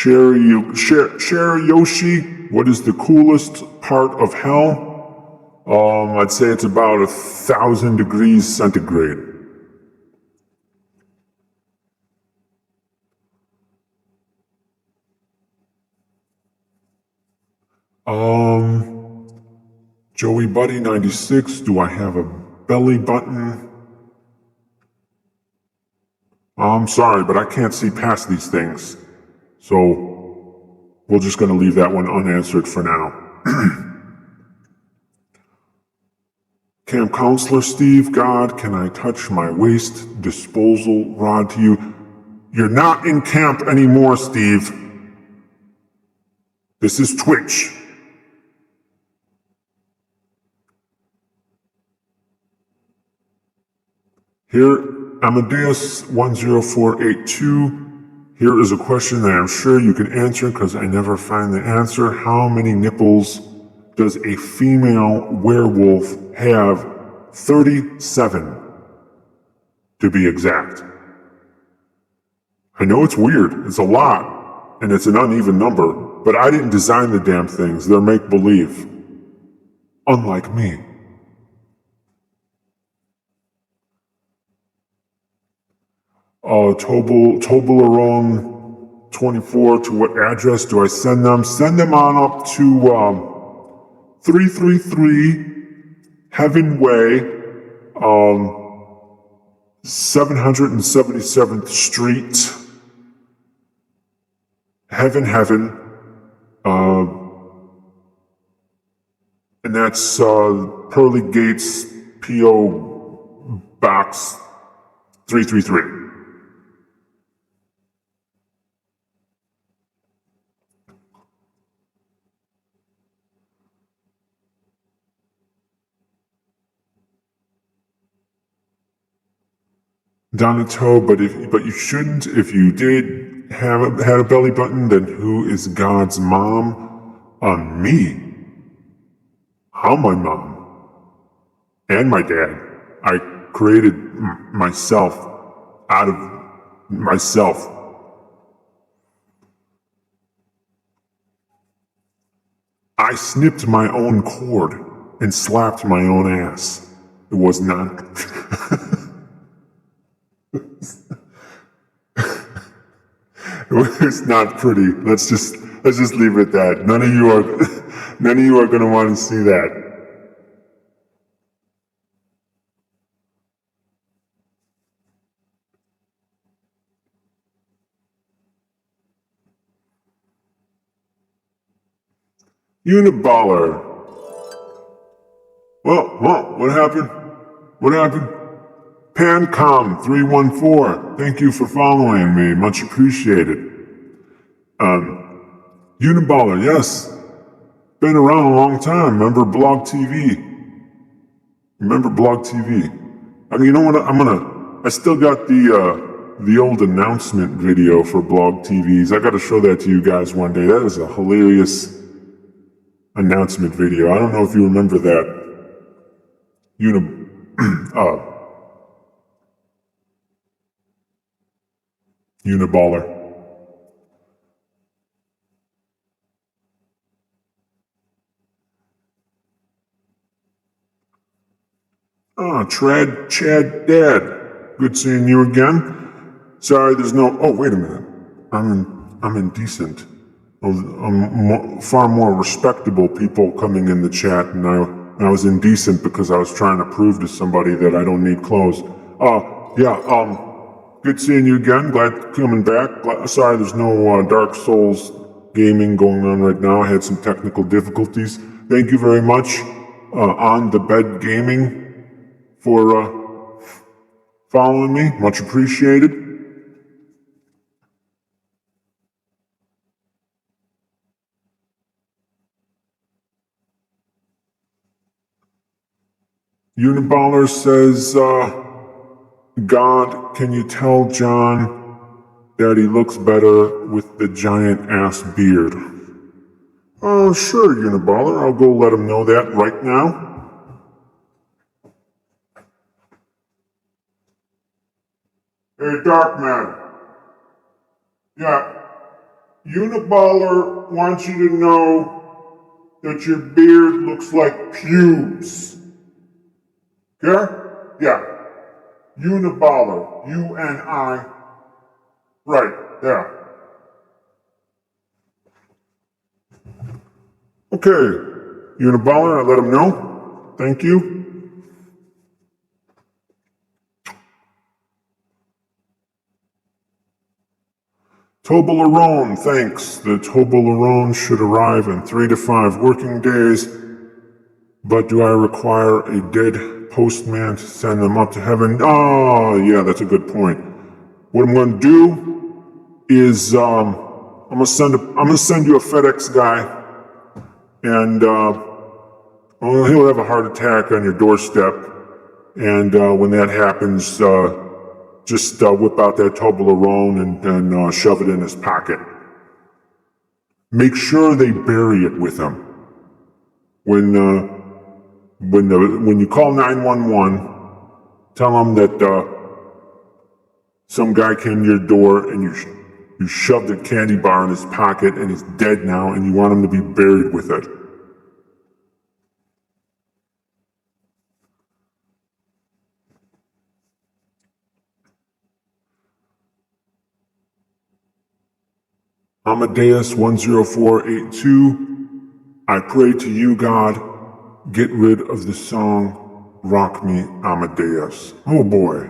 Share Yoshi, what is the coolest part of hell? I'd say it's about 1,000 degrees centigrade. Joey Buddy 96, do I have a belly button? I'm sorry, but I can't see past these things. So, we're just gonna leave that one unanswered for now. Camp Counselor Steve, God, can I touch my waste disposal rod to you? You're not in camp anymore, Steve. This is Twitch. Here, Amadeus10482. Here is a question that I'm sure you can answer because I never find the answer. How many nipples does a female werewolf have? 37, to be exact. I know it's weird, it's a lot, and it's an uneven number, but I didn't design the damn things, they're make-believe. Unlike me. Toblerone24, to what address do I send them? Send them on up to 333 Heaven Way, 777th Street, Heaven, and that's Pearly Gates, P.O. Box 333. Donato, but you shouldn't. If you did had a belly button, then who is God's mom? Me. I'm my mom and my dad. I created myself out of myself. I snipped my own cord and slapped my own ass. It was not. It's not pretty. Let's just leave it at that. None of you are going to want to see that. Uniballer. Well, what happened? What happened? Pancom314, thank you for following me, much appreciated. Uniballer, yes, been around a long time, remember Blog TV? I mean, you know what, I still got the old announcement video for Blog TVs. I gotta show that to you guys one day. That is a hilarious announcement video. I don't know if you remember that. Uniballer. Chad Dad. Good seeing you again. Sorry, there's no. Oh, wait a minute. I'm indecent. Far more respectable people coming in the chat, and I was indecent because I was trying to prove to somebody that I don't need clothes. Good seeing you again. Glad coming back. Sorry, there's no Dark Souls gaming going on right now. I had some technical difficulties. Thank you very much, On the Bed Gaming, for following me. Much appreciated. Uniballer says, God, can you tell John that he looks better with the giant ass beard? Oh, sure, Uniballer. I'll go let him know that right now. Hey, Darkman. Uniballer wants you to know that your beard looks like pubes. Okay? Yeah. Uniballer. U-N-I. Right, yeah. Okay. Uniballer, I let him know. Thank you. Toblerone, thanks. The Toblerone should arrive in 3 to 5 working days. But do I require a dead postman to send them up to heaven? Oh, yeah, that's a good point. What I'm going to do is I'm gonna send you a FedEx guy, and he'll have a heart attack on your doorstep. And when that happens, just whip out that Toblerone and shove it in his pocket. Make sure they bury it with him. When you call 911, tell them that some guy came to your door and you shoved a candy bar in his pocket and he's dead now and you want him to be buried with it. Amadeus 10482, I pray to you, God, get rid of the song Rock Me Amadeus. Oh boy.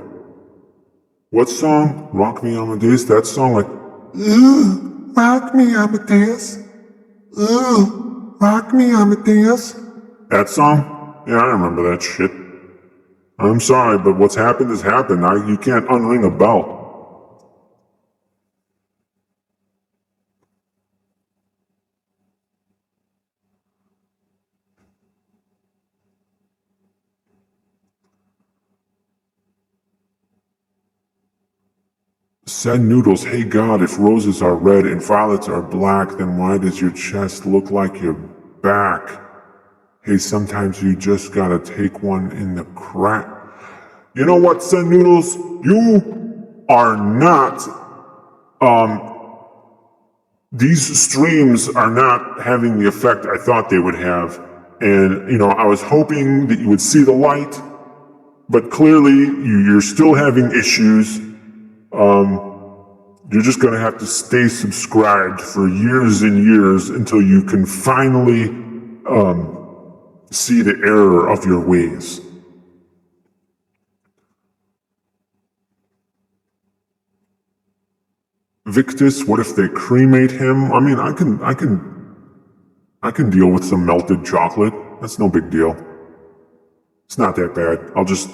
What song? Rock Me Amadeus? That song like, ooh, rock me Amadeus. Ooh, rock me Amadeus. That song? Yeah, I remember that shit. I'm sorry, but what's happened has happened. You can't unring a bell. Said Noodles, hey God, if roses are red and violets are black, then why does your chest look like your back? Hey, sometimes you just gotta take one in the crack. You know what, Said Noodles? You are not, these streams are not having the effect I thought they would have. And, I was hoping that you would see the light, but clearly you're still having issues. You're just going to have to stay subscribed for years and years until you can finally see the error of your ways. Victus, what if they cremate him? I mean, I can deal with some melted chocolate. That's no big deal. It's not that bad. I'll just,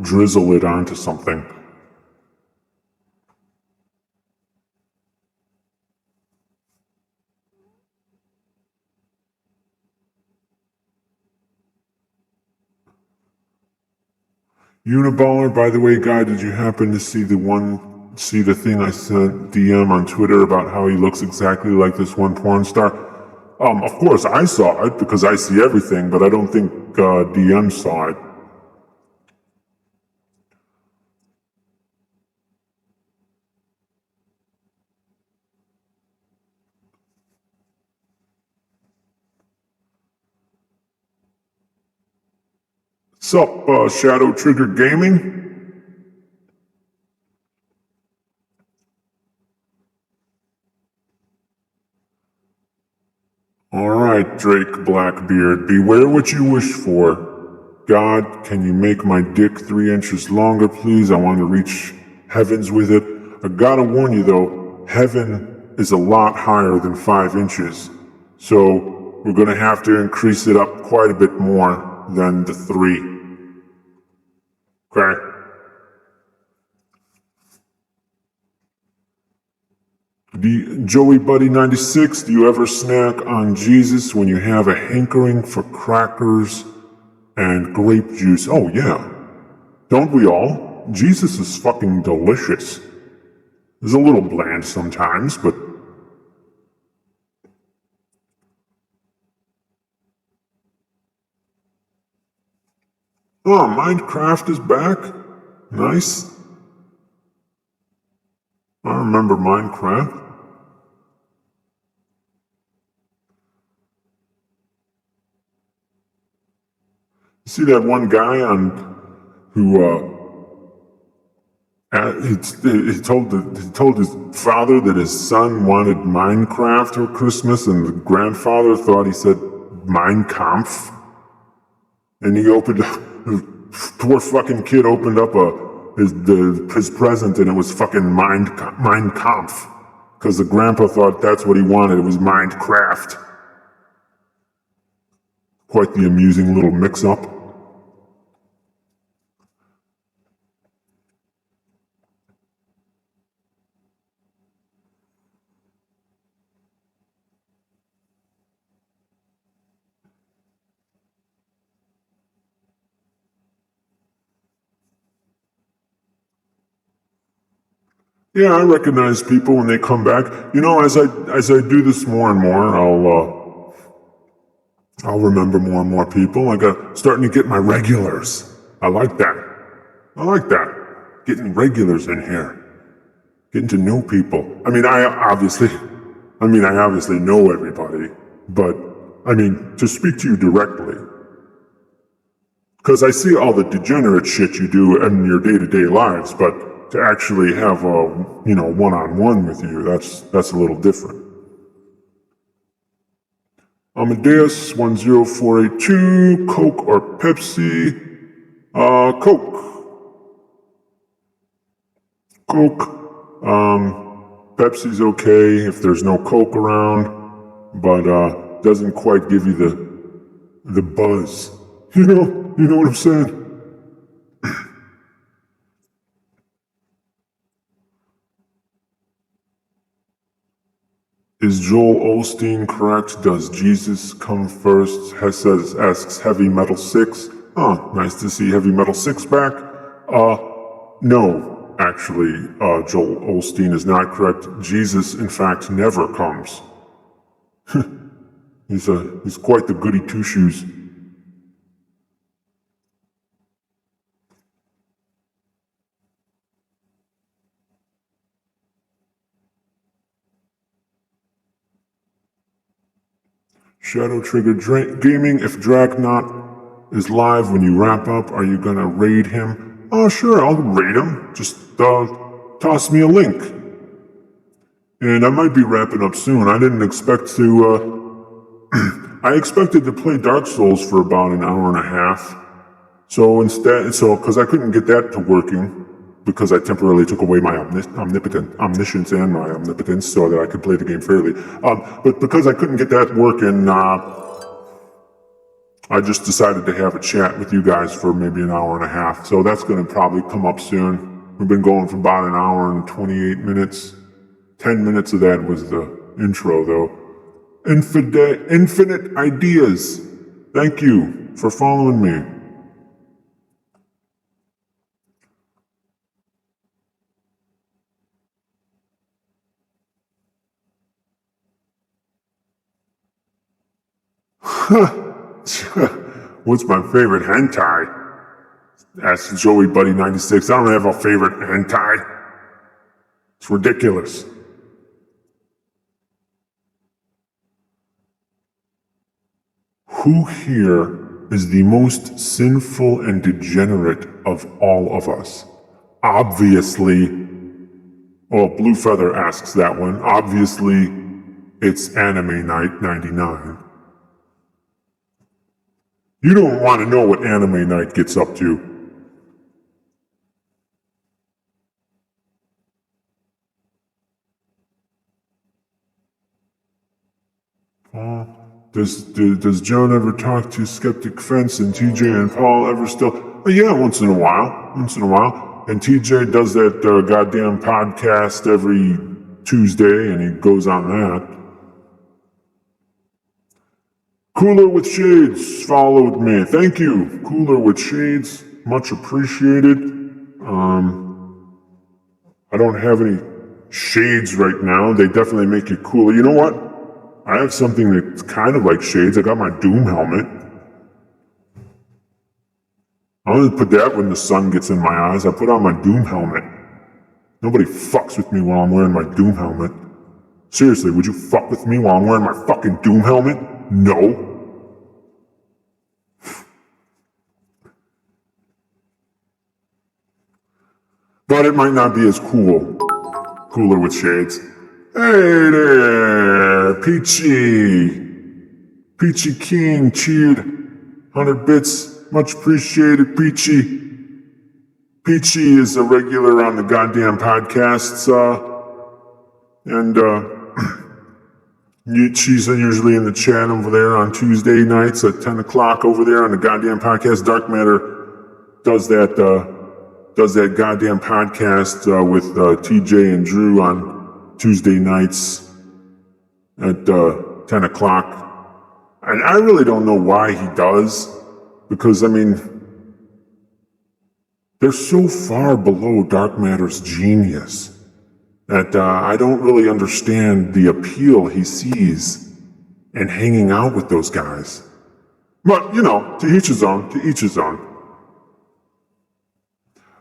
drizzle it onto something. Uniballer, by the way, guy, did you happen to see the thing I sent DM on Twitter about how he looks exactly like this one porn star? Of course I saw it because I see everything, but I don't think DM saw it. Sup, Shadow Trigger Gaming? Alright, Drake Blackbeard, beware what you wish for. God, can you make my dick 3 inches longer, please? I want to reach heavens with it. I gotta warn you though, heaven is a lot higher than 5 inches. So, we're gonna have to increase it up quite a bit more than the 3. Okay? Joey Buddy 96, do you ever snack on Jesus when you have a hankering for crackers and grape juice? Oh yeah. Don't we all? Jesus is fucking delicious. It's a little bland sometimes, but... Oh, Minecraft is back? Nice. I remember Minecraft. See that one guy who he told his father that his son wanted Minecraft for Christmas, and the grandfather thought he said Mein Kampf, and he opened up. The poor fucking kid opened up his present, and it was fucking Mein Kampf, because the grandpa thought that's what he wanted. It was Minecraft. Quite the amusing little mix-up. Yeah, I recognize people when they come back. You know, as I do this more and more, I'll remember more and more people. I got starting to get my regulars. I like that. I like that. Getting regulars in here. Getting to know people. I obviously know everybody, but to speak to you directly. Because I see all the degenerate shit you do in your day-to-day lives, but to actually have a, one-on-one with you, that's a little different. Amadeus 10482, Coke or Pepsi? Coke. Coke. Pepsi's okay if there's no Coke around, but doesn't quite give you the buzz. You know what I'm saying? Is Joel Osteen correct? Does Jesus come first? Asks Heavy Metal 6. Oh, nice to see Heavy Metal 6 back. No, actually, Joel Osteen is not correct. Jesus, in fact, never comes. He's quite the goody two-shoes. Shadow Trigger Gaming, if Darkmatter is live when you wrap up, are you gonna raid him? Oh, sure, I'll raid him. Just toss me a link. And I might be wrapping up soon. I didn't expect to, I expected to play Dark Souls for about an hour and a half. Because I couldn't get that to working, because I temporarily took away my omniscience and my omnipotence so that I could play the game fairly. But because I couldn't get that working, I just decided to have a chat with you guys for maybe an hour and a half. So that's going to probably come up soon. We've been going for about an hour and 28 minutes. 10 minutes of that was the intro, though. Infinite Ideas. Thank you for following me. What's my favorite hentai? Asks Joey Buddy 96. I don't have a favorite hentai. It's ridiculous. Who here is the most sinful and degenerate of all of us? Obviously, Blue Feather asks that one. Obviously, it's Anime Night 99. You don't want to know what Anime Night gets up to. Does John ever talk to Skeptic Fence and TJ and Paul ever still? Yeah, once in a while. And TJ does that goddamn podcast every Tuesday, and he goes on that. Cooler with Shades followed me. Thank you, Cooler with Shades. Much appreciated. I don't have any shades right now. They definitely make you cooler. You know what? I have something that's kind of like shades. I got my Doom helmet. I'm gonna put that when the sun gets in my eyes. I put on my Doom helmet. Nobody fucks with me while I'm wearing my Doom helmet. Seriously, would you fuck with me while I'm wearing my fucking Doom helmet? No. But it might not be as cool. Cooler with shades. Hey there, Peachy. Peachy King cheered 100 bits. Much appreciated, Peachy. Peachy is a regular on the goddamn podcasts, and she's usually in the chat over there on Tuesday nights at 10 o'clock over there on the goddamn podcast. Dark Matter does that goddamn podcast with TJ and Drew on Tuesday nights at 10 o'clock. And I really don't know why he does, because, I mean, they're so far below Dark Matter's genius that I don't really understand the appeal he sees in hanging out with those guys. But, you know, to each his own, to each his own.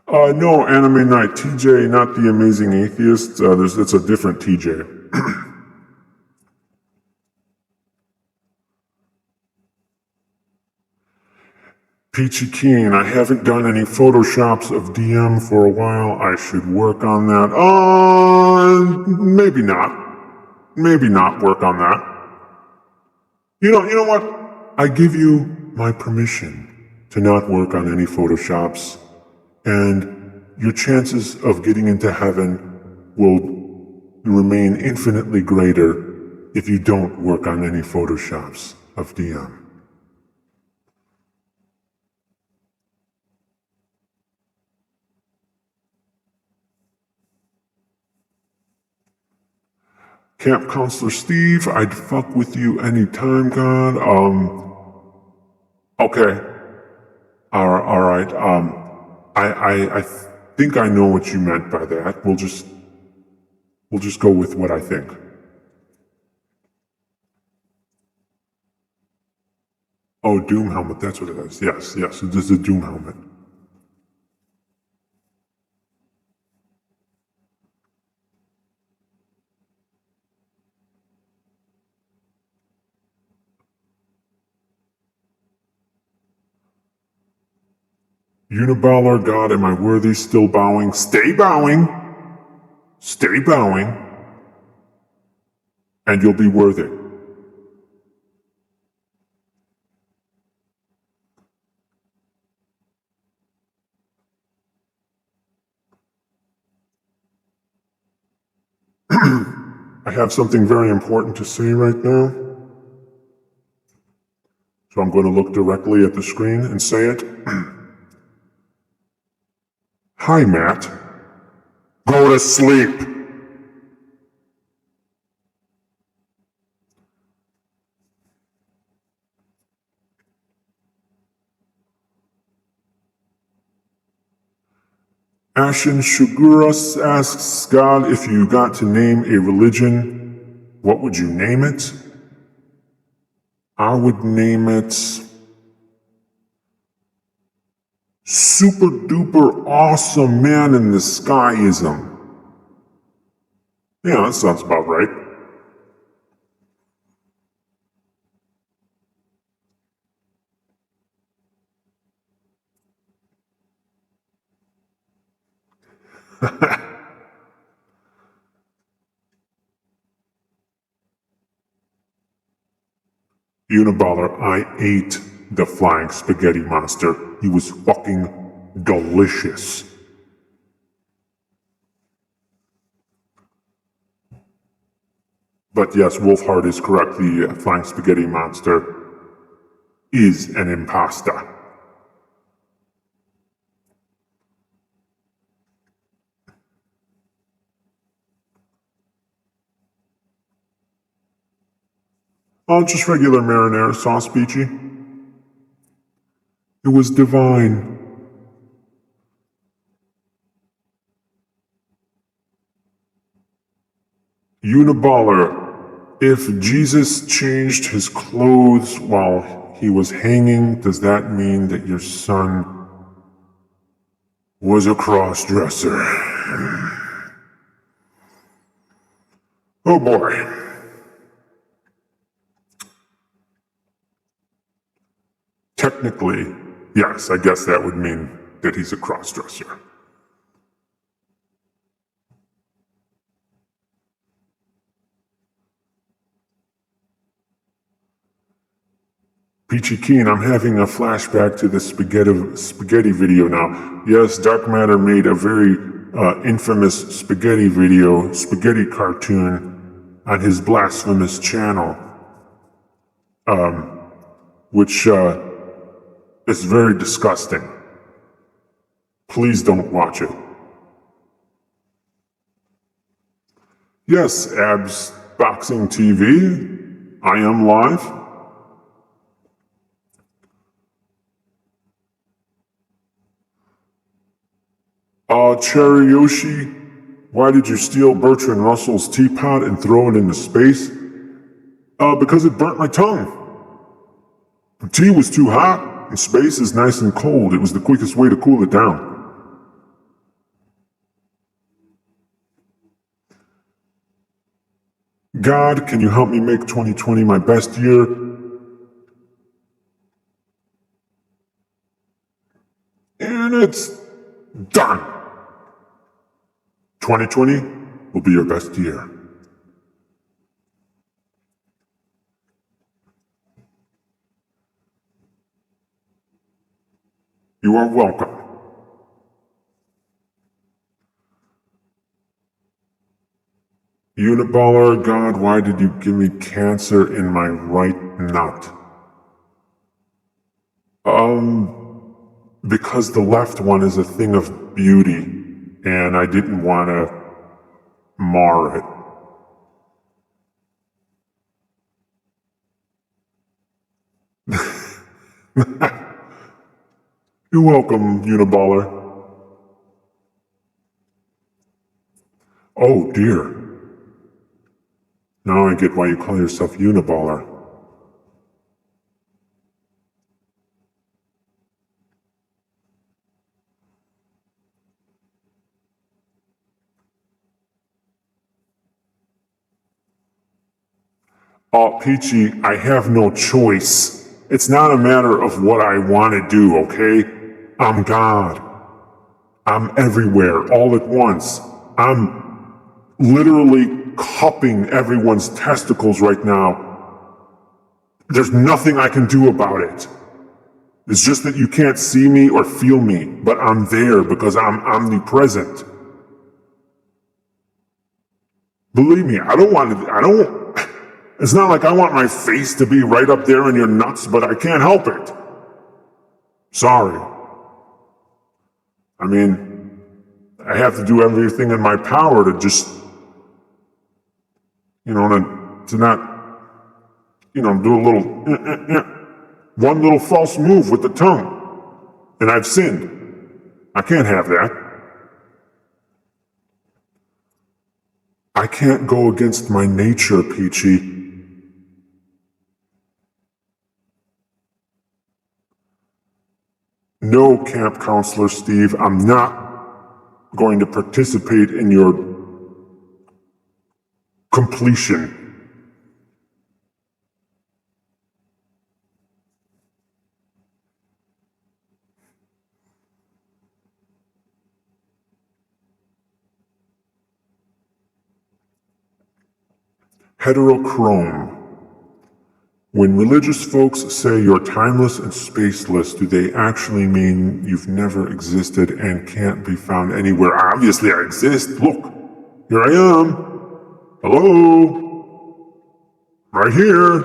No, Anime Night, TJ, not the Amazing Atheist. It's a different TJ. Peachy Keen, I haven't done any photoshops of DM for a while. I should work on that. Maybe not. Maybe not work on that. You know what? I give you my permission to not work on any photoshops, and your chances of getting into heaven will remain infinitely greater if you don't work on any photoshops of DM. Camp Counselor Steve, I'd fuck with you anytime, God. Okay. All right. I think I know what you meant by that. We'll just go with what I think. Oh, Doom helmet, that's what it is. Yes, it is a Doom helmet. Uniballer, God, am I worthy? Still bowing. Stay bowing. Stay bowing. And you'll be worthy. I have something very important to say right now. So I'm going to look directly at the screen and say it. Hi, Matt. Go to sleep. Ashen Shuguras asks God, if you got to name a religion, what would you name it? I would name it Super Duper Awesome Man in the Skyism. Yeah, that sounds about right. Uniballer, I ate the flying spaghetti monster. He was fucking delicious. But yes, Wolfhard is correct. The flying spaghetti monster is an imposter. Oh, just regular marinara sauce, Peachy. It was divine. Uniballer, if Jesus changed his clothes while he was hanging, does that mean that your son was a cross-dresser? Oh boy. Technically, yes, I guess that would mean that he's a cross-dresser. Peachy Keen, I'm having a flashback to the spaghetti video now. Yes, Dark Matter made a very infamous spaghetti cartoon on his blasphemous channel, which is very disgusting. Please don't watch it. Yes, Abs Boxing TV, I am live. Cherry Yoshi, why did you steal Bertrand Russell's teapot and throw it into space? Because it burnt my tongue. The tea was too hot, and space is nice and cold. It was the quickest way to cool it down. God, can you help me make 2020 my best year? And it's done. 2020 will be your best year. You are welcome. Uniballer, God, why did you give me cancer in my right nut? Because the left one is a thing of beauty, and I didn't want to mar it. You're welcome, Uniballer. Oh dear. Now I get why you call yourself Uniballer. Oh, Peachy, I have no choice. It's not a matter of what I want to do, okay? I'm God. I'm everywhere, all at once. I'm literally cupping everyone's testicles right now. There's nothing I can do about it. It's just that you can't see me or feel me, but I'm there because I'm omnipresent. Believe me, it's not like I want my face to be right up there in your nuts, but I can't help it. Sorry. I mean, I have to do everything in my power to just, to not, do a little, one little false move with the tongue. And I've sinned. I can't have that. I can't go against my nature, Peachy. No, Camp Counselor Steve, I'm not going to participate in your completion. Heterochrome. When religious folks say you're timeless and spaceless, do they actually mean you've never existed and can't be found anywhere? Obviously I exist. Look, here I am. Hello? Right here.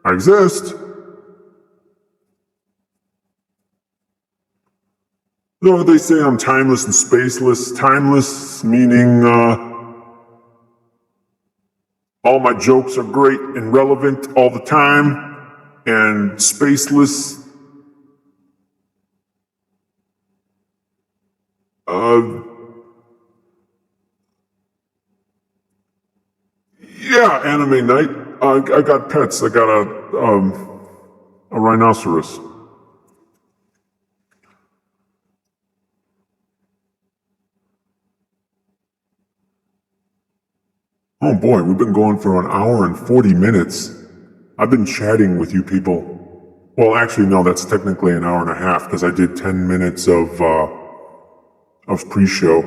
I exist. No, they say I'm timeless and spaceless. Timeless meaning, all my jokes are great and relevant all the time, and spaceless, yeah, anime night. I got pets. I got a rhinoceros. Oh boy, we've been going for an hour and 40 minutes. I've been chatting with you people. Well, actually, no, that's technically an hour and a half because I did 10 minutes of pre-show.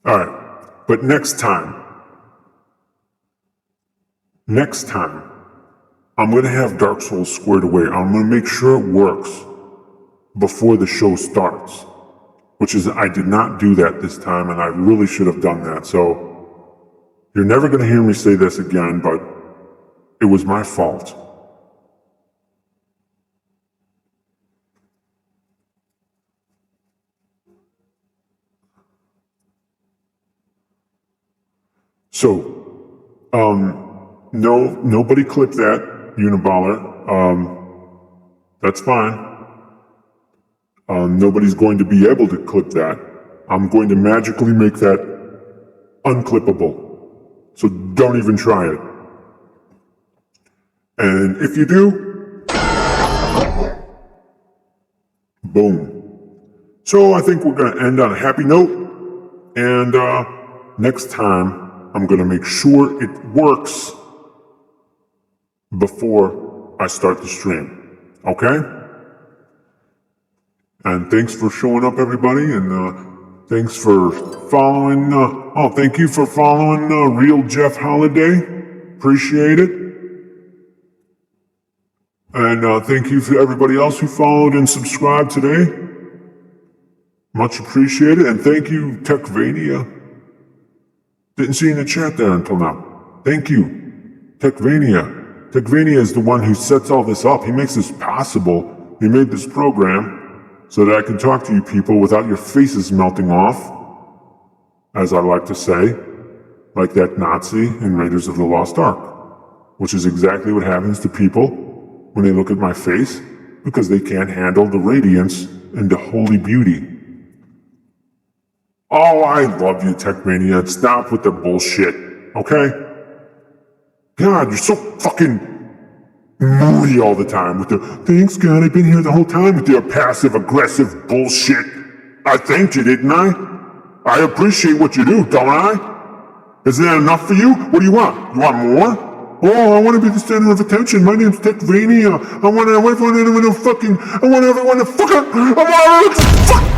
All right, but next time, next time, I'm going to have Dark Souls squared away. I'm going to make sure it works before the show starts, which is, I did not do that this time, and I really should have done that. So, you're never going to hear me say this again, but it was my fault. So, no, nobody clip that, Uniballer. That's fine. Nobody's going to be able to clip that. I'm going to magically make that unclippable. So don't even try it. And if you do, boom. So I think we're going to end on a happy note. And next time, I'm going to make sure it works before I start the stream. Okay? And thanks for showing up, everybody. And thanks for following. Thank you for following Real Jeff Holiday. Appreciate it. And thank you for everybody else who followed and subscribed today. Much appreciated. And thank you, Techvania. Didn't see you in the chat there until now. Thank you, Techvania. Techvania is the one who sets all this up. He makes this possible. He made this program so that I can talk to you people without your faces melting off, as I like to say, like that Nazi in Raiders of the Lost Ark, which is exactly what happens to people when they look at my face, because they can't handle the radiance and the holy beauty. Oh, I love you, Techmania. Stop with the bullshit, okay? God, you're so fucking moody all the time with the, thanks God, I've been here the whole time with your passive-aggressive bullshit. I thanked you, didn't I? I appreciate what you do, don't I? Isn't that enough for you? What do you want? You want more? Oh, I want to be the center of attention. My name's Techvania. I want everyone to fucking, I want everyone to fuck.